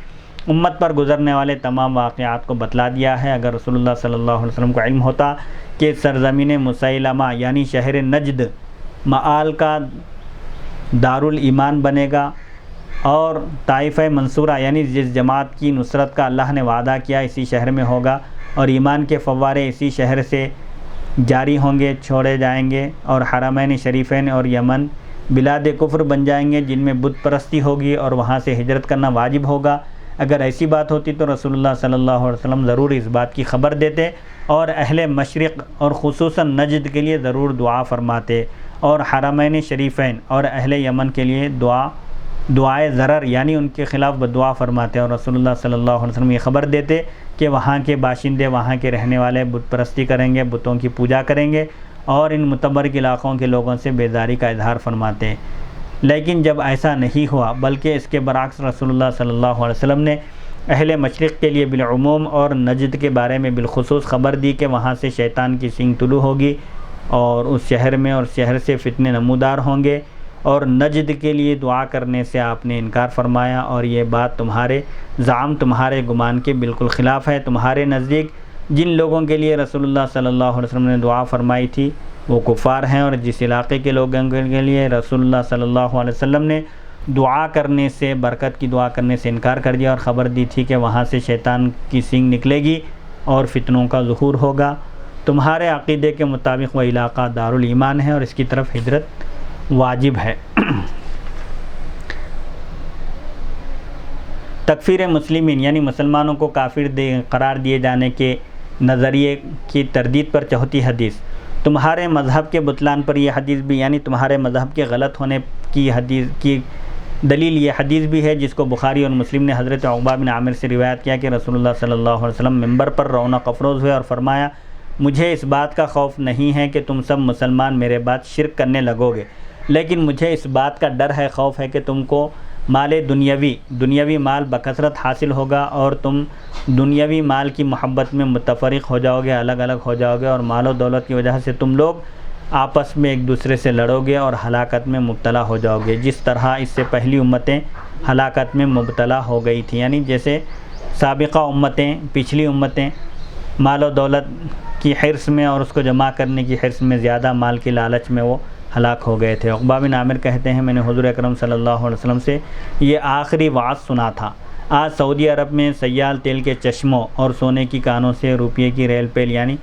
امت پر گزرنے والے تمام واقعات کو بتلا دیا ہے۔ اگر رسول اللہ صلی اللہ علیہ وسلم کو علم ہوتا کہ سرزمین مسیلمہ یعنی شہر نجد مآل کا دارالایمان بنے گا، اور طائفہ منصورہ یعنی جس جماعت کی نصرت کا اللہ نے وعدہ کیا اسی شہر میں ہوگا، اور ایمان کے فوارے اسی شہر سے جاری ہوں گے، چھوڑے جائیں گے، اور حرمین شریفین اور یمن بلاد کفر بن جائیں گے جن میں بت پرستی ہوگی اور وہاں سے ہجرت کرنا واجب ہوگا۔ اگر ایسی بات ہوتی تو رسول اللہ صلی اللہ علیہ وسلم ضرور اس بات کی خبر دیتے، اور اہل مشرق اور خصوصاً نجد کے لیے ضرور دعا فرماتے، اور حرمین شریفین اور اہل یمن کے لیے دعائے ضرر یعنی ان کے خلاف بدعا فرماتے، اور رسول اللہ صلی اللہ علیہ وسلم یہ خبر دیتے کہ وہاں کے باشندے وہاں کے رہنے والے بت پرستی کریں گے، بتوں کی پوجا کریں گے، اور ان متبرک علاقوں کے لوگوں سے بیزاری کا اظہار فرماتے۔ لیکن جب ایسا نہیں ہوا بلکہ اس کے برعکس رسول اللہ صلی اللہ علیہ وسلم نے اہل مشرق کے لیے بالعموم اور نجد کے بارے میں بالخصوص خبر دی کہ وہاں سے شیطان کی سنگ طلوع ہوگی اور اس شہر میں اور شہر سے فتنے نمودار ہوں گے، اور نجد کے لیے دعا کرنے سے آپ نے انکار فرمایا، اور یہ بات تمہارے تمہارے گمان کے بالکل خلاف ہے۔ تمہارے نزدیک جن لوگوں کے لیے رسول اللہ صلی اللہ علیہ وسلم نے دعا فرمائی تھی وہ کفار ہیں، اور جس علاقے کے لوگوں کے لیے رسول اللہ صلی اللہ علیہ وسلم نے دعا کرنے سے برکت کی دعا کرنے سے انکار کر دیا، اور خبر دی تھی کہ وہاں سے شیطان کی سینگ نکلے گی اور فتنوں کا ظہور ہوگا، تمہارے عقیدے کے مطابق وہ علاقہ دارالایمان ہے اور اس کی طرف ہجرت واجب ہے۔ تکفیر مسلمین یعنی مسلمانوں کو کافر قرار دیے جانے کے نظریے کی تردید پر چوتھی حدیث، تمہارے مذہب کے بطلان پر یہ حدیث بھی یعنی تمہارے مذہب کے غلط ہونے کی حدیث کی دلیل یہ حدیث بھی ہے، جس کو بخاری اور مسلم نے حضرت عقبہ بن عامر سے روایت کیا کہ رسول اللہ صلی اللہ علیہ وسلم منبر پر رونق افروز ہوئے اور فرمایا، مجھے اس بات کا خوف نہیں ہے کہ تم سب مسلمان میرے بعد شرک کرنے لگو گے، لیکن مجھے اس بات کا ڈر ہے، خوف ہے کہ تم کو مال دنیاوی مال بکثرت حاصل ہوگا اور تم دنیاوی مال کی محبت میں متفرق ہو جاؤ گے، الگ الگ ہو جاؤ گے، اور مال و دولت کی وجہ سے تم لوگ آپس میں ایک دوسرے سے لڑو گے اور ہلاکت میں مبتلا ہو جاؤ گے، جس طرح اس سے پہلی امتیں ہلاکت میں مبتلا ہو گئی تھیں۔ یعنی جیسے سابقہ امتیں، پچھلی امتیں مال و دولت کی حرص میں اور اس کو جمع کرنے کی حرص میں، زیادہ مال کی لالچ میں وہ ہلاک ہو گئے تھے۔ عقبہ بن عامر کہتے ہیں میں نے حضور اکرم صلی اللہ علیہ وسلم سے یہ آخری وعظ سنا تھا۔ آج سعودی عرب میں سیال تیل کے چشموں اور سونے کی کانوں سے روپیے کی ریل پیل یعنی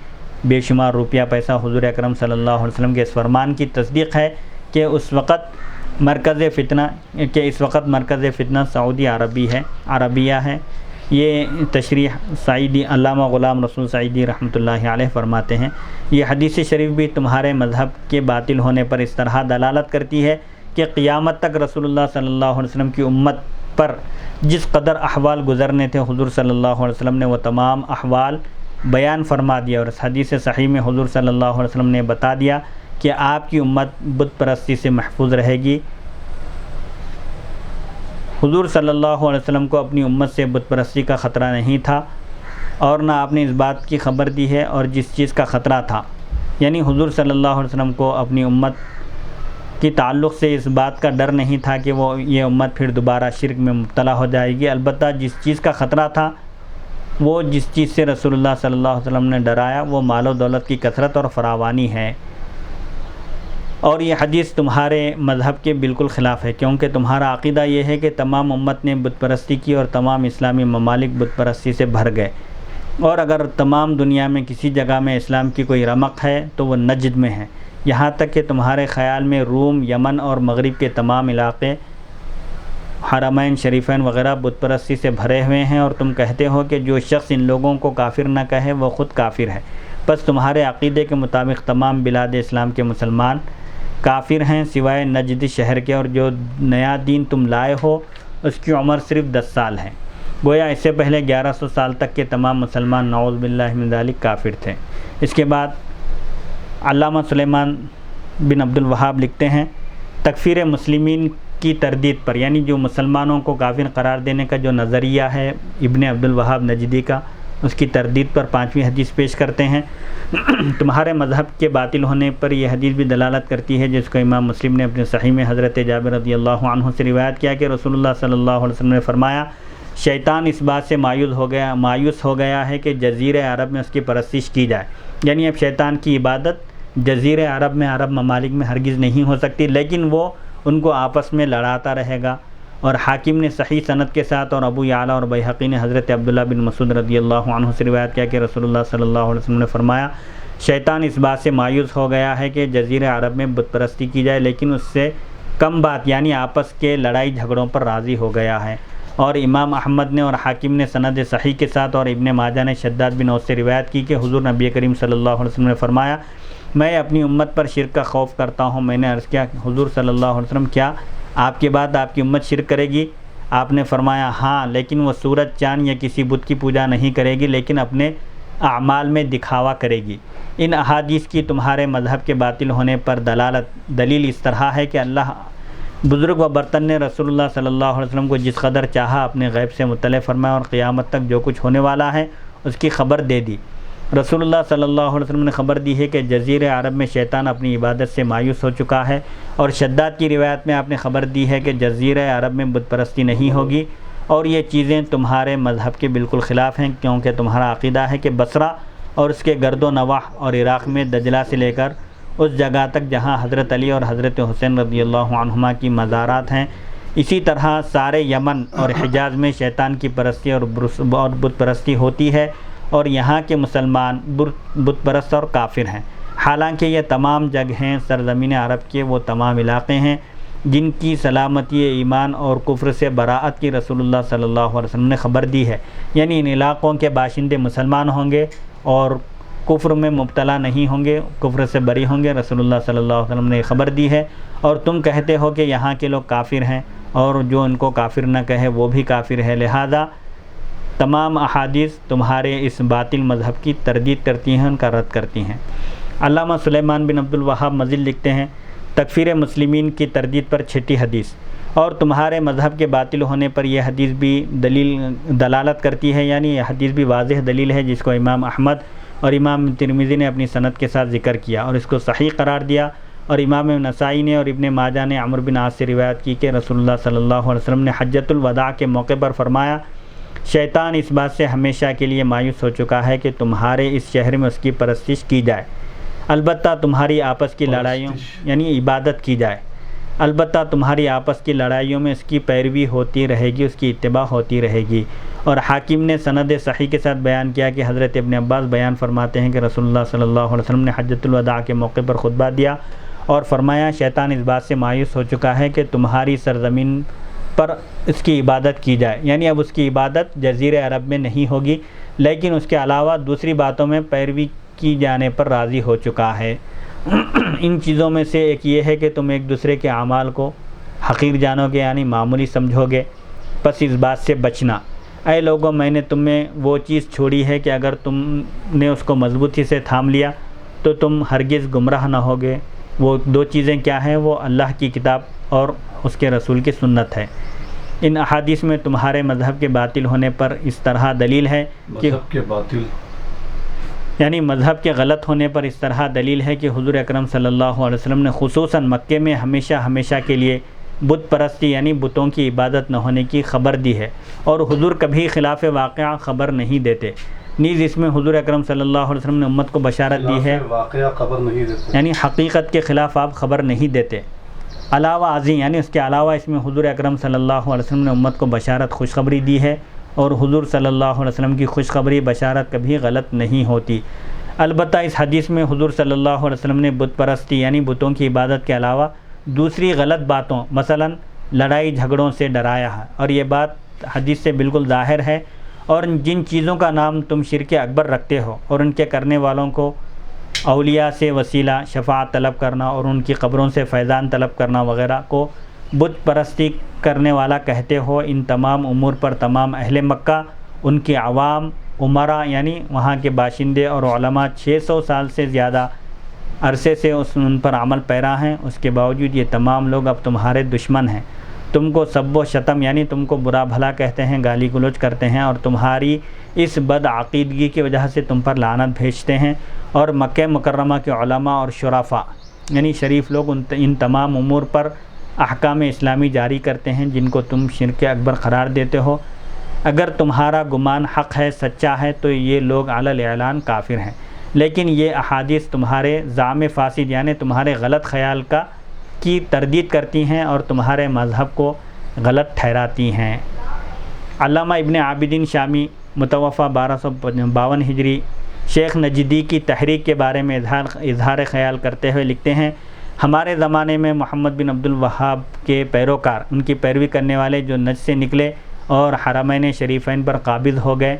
بے شمار روپیہ پیسہ حضور اکرم صلی اللہ علیہ وسلم کے اس فرمان کی تصدیق ہے کہ اس وقت مرکز فتنہ سعودی عربیہ ہے۔ یہ تشریح سعیدی علامہ غلام رسول سعیدی رحمۃ اللہ علیہ فرماتے ہیں، یہ حدیث شریف بھی تمہارے مذہب کے باطل ہونے پر اس طرح دلالت کرتی ہے کہ قیامت تک رسول اللہ صلی اللہ علیہ وسلم کی امت پر جس قدر احوال گزرنے تھے، حضور صلی اللہ علیہ وسلم نے وہ تمام احوال بیان فرما دیا، اور اس حدیث صحیح میں حضور صلی اللہ علیہ وسلم نے بتا دیا کہ آپ کی امت بت پرستی سے محفوظ رہے گی۔ حضور صلی اللہ علیہ وسلم کو اپنی امت سے بت پرستی کا خطرہ نہیں تھا، اور نہ آپ نے اس بات کی خبر دی ہے، اور جس چیز کا خطرہ تھا، یعنی حضور صلی اللہ علیہ وسلم کو اپنی امت کی تعلق سے اس بات کا ڈر نہیں تھا کہ یہ امت پھر دوبارہ شرک میں مبتلا ہو جائے گی۔ البتہ جس چیز کا خطرہ تھا، وہ جس چیز سے رسول اللہ صلی اللہ علیہ وسلم نے ڈرایا، وہ مال و دولت کی کثرت اور فراوانی ہے، اور یہ حدیث تمہارے مذہب کے بالکل خلاف ہے، کیونکہ تمہارا عقیدہ یہ ہے کہ تمام امت نے بت پرستی کی اور تمام اسلامی ممالک بت پرستی سے بھر گئے، اور اگر تمام دنیا میں کسی جگہ میں اسلام کی کوئی رمق ہے تو وہ نجد میں ہے، یہاں تک کہ تمہارے خیال میں روم، یمن اور مغرب کے تمام علاقے حرمین شریفین وغیرہ بت پرستی سے بھرے ہوئے ہیں، اور تم کہتے ہو کہ جو شخص ان لوگوں کو کافر نہ کہے وہ خود کافر ہے۔ بس تمہارے عقیدے کے مطابق تمام بلاد اسلام کے مسلمان کافر ہیں سوائے نجد شہر کے، اور جو نیا دین تم لائے ہو اس کی عمر صرف 10 سال ہے، گویا اس سے پہلے 1100 سال تک کے تمام مسلمان نعوذ باللہ من ذالک کافر تھے۔ اس کے بعد علامہ سلیمان بن عبد الوہاب لکھتے ہیں، تکفیر مسلمین کی تردید پر، یعنی جو مسلمانوں کو کافر قرار دینے کا جو نظریہ ہے ابن عبد الوہاب نجدی کا، اس کی تردید پر 5ویں حدیث پیش کرتے ہیں۔ تمہارے مذہب کے باطل ہونے پر یہ حدیث بھی دلالت کرتی ہے، جس کو امام مسلم نے اپنے صحیح میں حضرت جابر رضی اللہ عنہ سے روایت کیا کہ رسول اللہ صلی اللہ علیہ وسلم نے فرمایا، شیطان اس بات سے مایوس ہو گیا ہے کہ جزیرہ عرب میں اس کی پرستش کی جائے، یعنی اب شیطان کی عبادت جزیرہ عرب میں، عرب ممالک میں ہرگز نہیں ہو سکتی، لیکن وہ ان کو آپس میں لڑاتا رہے گا۔ اور حاکم نے صحیح سند کے ساتھ اور ابو یعلا اور بیہقی نے حضرت عبداللہ بن مسعود رضی اللہ عنہ سے روایت کیا کہ رسول اللہ صلی اللہ علیہ وسلم نے فرمایا، شیطان اس بات سے مایوس ہو گیا ہے کہ جزیرہ عرب میں بت پرستی کی جائے، لیکن اس سے کم بات یعنی آپس کے لڑائی جھگڑوں پر راضی ہو گیا ہے۔ اور امام احمد نے اور حاکم نے سند صحیح کے ساتھ اور ابن ماجہ نے شداد بن اوس سے روایت کی کہ حضور نبی کریم صلی اللہ علیہ وسلم نے فرمایا، میں اپنی امت پر شرک کا خوف کرتا ہوں۔ میں نے عرض کیا حضور صلی اللہ علیہ وسلم کیا آپ کے بعد آپ کی امت شرک کرے گی؟ آپ نے فرمایا ہاں، لیکن وہ سورج چاند یا کسی بت کی پوجا نہیں کرے گی، لیکن اپنے اعمال میں دکھاوا کرے گی۔ ان احادیث کی تمہارے مذہب کے باطل ہونے پر دلیل اس طرح ہے کہ اللہ بزرگ و برتن نے رسول اللہ صلی اللہ علیہ وسلم کو جس قدر چاہا اپنے غیب سے مطلع فرمایا، اور قیامت تک جو کچھ ہونے والا ہے اس کی خبر دے دی۔ رسول اللہ صلی اللہ علیہ وسلم نے خبر دی ہے کہ جزیرہ عرب میں شیطان اپنی عبادت سے مایوس ہو چکا ہے، اور شداد کی روایت میں آپ نے خبر دی ہے کہ جزیرہ عرب میں بت پرستی نہیں ہوگی، اور یہ چیزیں تمہارے مذہب کے بالکل خلاف ہیں، کیونکہ تمہارا عقیدہ ہے کہ بصرہ اور اس کے گرد و نواح اور عراق میں دجلہ سے لے کر اس جگہ تک جہاں حضرت علی اور حضرت حسین رضی اللہ عنہما کی مزارات ہیں، اسی طرح سارے یمن اور حجاز میں شیطان کی پرستی اور بت پرستی ہوتی ہے، اور یہاں کے مسلمان بت پرست اور کافر ہیں۔ حالانکہ یہ تمام جگہیں سرزمین عرب کے وہ تمام علاقے ہیں جن کی سلامتی ایمان اور کفر سے براعت کی رسول اللہ صلی اللہ علیہ وسلم نے خبر دی ہے، یعنی ان علاقوں کے باشندے مسلمان ہوں گے اور کفر میں مبتلا نہیں ہوں گے، کفر سے بری ہوں گے، رسول اللہ صلی اللہ علیہ وسلم نے خبر دی ہے، اور تم کہتے ہو کہ یہاں کے لوگ کافر ہیں اور جو ان کو کافر نہ کہے وہ بھی کافر ہے، لہذا تمام احادیث تمہارے اس باطل مذہب کی تردید کرتی ہیں، ان کا رد کرتی ہیں۔ علامہ سلیمان بن عبد الوہاب مزید لکھتے ہیں، تکفیر مسلمین کی تردید پر 6ٹھی حدیث، اور تمہارے مذہب کے باطل ہونے پر یہ حدیث بھی دلالت کرتی ہے، یعنی یہ حدیث بھی واضح دلیل ہے جس کو امام احمد اور امام ترمذی نے اپنی سند کے ساتھ ذکر کیا اور اس کو صحیح قرار دیا، اور امام نسائی نے اور ابن ماجہ نے عمرو بن عاص سے روایت کی کہ رسول اللہ صلی اللہ علیہ وسلم نے حجۃ الوداع کے موقع پر فرمایا، شیطان اس بات سے ہمیشہ کے لیے مایوس ہو چکا ہے کہ تمہارے اس شہر میں اس کی پرستش کی جائے، البتہ تمہاری آپس کی لڑائیوں یعنی عبادت کی جائے، البتہ تمہاری آپس کی لڑائیوں میں اس کی پیروی ہوتی رہے گی، اس کی اتباع ہوتی رہے گی۔ اور حاکم نے سند صحیح کے ساتھ بیان کیا کہ حضرت ابن عباس بیان فرماتے ہیں کہ رسول اللہ صلی اللہ علیہ وسلم نے حجۃ الوداع کے موقع پر خطبہ دیا اور فرمایا، شیطان اس بات سے مایوس ہو چکا ہے کہ تمہاری سرزمین پر اس کی عبادت کی جائے، یعنی اب اس کی عبادت جزیرہ عرب میں نہیں ہوگی، لیکن اس کے علاوہ دوسری باتوں میں پیروی کی جانے پر راضی ہو چکا ہے۔ ان چیزوں میں سے ایک یہ ہے کہ تم ایک دوسرے کے اعمال کو حقیر جانو گے، یعنی معمولی سمجھو گے، پس اس بات سے بچنا۔ اے لوگوں، میں نے تمہیں وہ چیز چھوڑی ہے کہ اگر تم نے اس کو مضبوطی سے تھام لیا تو تم ہرگز گمراہ نہ ہوگے۔ وہ 2 چیزیں کیا ہیں؟ وہ اللہ کی کتاب اور اس کے رسول کی سنت ہے۔ ان احادیث میں تمہارے مذہب کے باطل ہونے پر اس طرح دلیل ہے کہ مذہب کے باطل یعنی مذہب کے غلط ہونے پر اس طرح دلیل ہے کہ حضور اکرم صلی اللہ علیہ وسلم نے خصوصاً مکے میں ہمیشہ کے لیے بت پرستی یعنی بتوں کی عبادت نہ ہونے کی خبر دی ہے، اور حضور کبھی خلاف واقعہ خبر نہیں دیتے۔ نیز اس میں حضور اکرم صلی اللہ علیہ وسلم نے امت کو بشارت دی ہے، واقعہ خبر نہیں دیتے، یعنی حقیقت کے خلاف آپ خبر نہیں دیتے۔ علاوہ ازیں یعنی اس کے علاوہ اس میں حضور اکرم صلی اللہ علیہ وسلم نے امت کو بشارت خوشخبری دی ہے، اور حضور صلی اللہ علیہ وسلم کی خوشخبری بشارت کبھی غلط نہیں ہوتی۔ البتہ اس حدیث میں حضور صلی اللہ علیہ وسلم نے بت پرستی یعنی بتوں کی عبادت کے علاوہ دوسری غلط باتوں مثلا لڑائی جھگڑوں سے ڈرایا ہے، اور یہ بات حدیث سے بالکل ظاہر ہے، اور جن چیزوں کا نام تم شرک اکبر رکھتے ہو اور ان کے کرنے والوں کو اولیاء سے وسیلہ شفاعت طلب کرنا اور ان کی قبروں سے فیضان طلب کرنا وغیرہ کو بت پرستی کرنے والا کہتے ہو، ان تمام امور پر تمام اہل مکہ، ان کے عوام، عمرا یعنی وہاں کے باشندے اور علماء 600 سال سے زیادہ عرصے سے ان پر عمل پیرا ہیں۔ اس کے باوجود یہ تمام لوگ اب تمہارے دشمن ہیں، تم کو سب و شتم یعنی تم کو برا بھلا کہتے ہیں، گالی گلوچ کرتے ہیں، اور تمہاری اس بد عقیدگی کی وجہ سے تم پر لعنت بھیجتے ہیں، اور مکہ مکرمہ کے علماء اور شرفاء یعنی شریف لوگ ان تمام امور پر احکام اسلامی جاری کرتے ہیں جن کو تم شرک اکبر قرار دیتے ہو۔ اگر تمہارا گمان حق ہے، سچا ہے، تو یہ لوگ علی الاعلان کافر ہیں، لیکن یہ احادیث تمہارے زعم فاسد یعنی تمہارے غلط خیال کی تردید کرتی ہیں اور تمہارے مذہب کو غلط ٹھہراتی ہیں۔ علامہ ابن عابدین شامی متوفی 1252 ہجری شیخ نجدی کی تحریک کے بارے میں اظہار خیال کرتے ہوئے لکھتے ہیں، ہمارے زمانے میں محمد بن عبد الوہاب کے پیروکار، ان کی پیروی کرنے والے جو نجد سے نکلے اور حرمین شریفین پر قابض ہو گئے،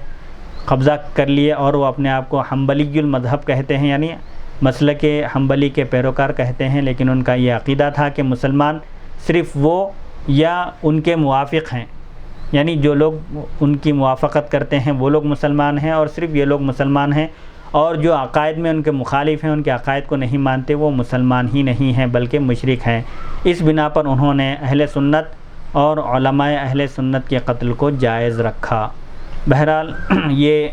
قبضہ کر لیے، اور وہ اپنے آپ کو حنبلی المذہب کہتے ہیں، یعنی مسلک حنبلی کے پیروکار کہتے ہیں، لیکن ان کا یہ عقیدہ تھا کہ مسلمان صرف وہ یا ان کے موافق ہیں، یعنی جو لوگ ان کی موافقت کرتے ہیں وہ لوگ مسلمان ہیں، اور صرف یہ لوگ مسلمان ہیں، اور جو عقائد میں ان کے مخالف ہیں، ان کے عقائد کو نہیں مانتے، وہ مسلمان ہی نہیں ہیں بلکہ مشرک ہیں۔ اس بنا پر انہوں نے اہل سنت اور علماء اہل سنت کے قتل کو جائز رکھا۔ بہرحال یہ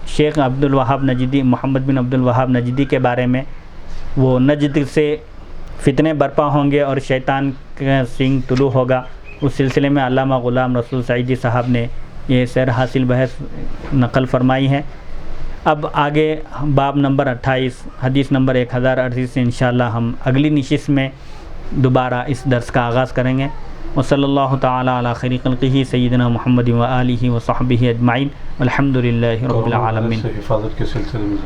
شیخ عبد الوہاب نجدی، محمد بن عبد الوہاب نجدی کے بارے میں، وہ نجد سے فتنے برپا ہوں گے اور شیطان کا سنگ طلوع ہوگا، اس سلسلے میں علامہ غلام رسول سعیدی صاحب نے یہ سیر حاصل بحث نقل فرمائی ہے۔ اب آگے باب نمبر 28 حدیث نمبر 1038 سے انشاءاللہ ہم اگلی نشست میں دوبارہ اس درس کا آغاز کریں گے۔ وصلی اللہ تعالی علی خیر خلقہ سیدنا محمد و آلہ و صحبہ اجمعین والحمد للہ رب العالمین۔ حفاظت کے سلسلے میں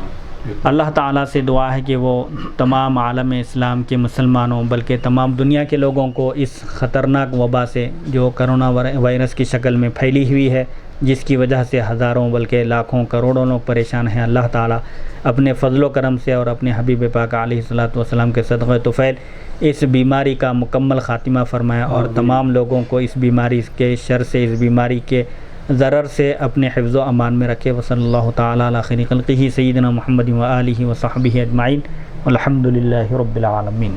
اللہ تعالیٰ سے دعا ہے کہ وہ تمام عالم اسلام کے مسلمانوں بلکہ تمام دنیا کے لوگوں کو اس خطرناک وبا سے جو کرونا وائرس کی شکل میں پھیلی ہوئی ہے، جس کی وجہ سے ہزاروں بلکہ لاکھوں کروڑوں لوگ پریشان ہیں، اللہ تعالیٰ اپنے فضل و کرم سے اور اپنے حبیب پاک علیہ الصلوۃ والسلام کے صدقہ طفیل اس بیماری کا مکمل خاتمہ فرمائے، اور تمام لوگوں کو اس بیماری کے شر سے، اس بیماری کے ضرر سے اپنے حفظ و امان میں رکھے۔ وصلی اللہ تعالی علی خیر خلقہ سیدنا محمد و آلہ و صحبہ اجمعین والحمد للہ رب العالمین۔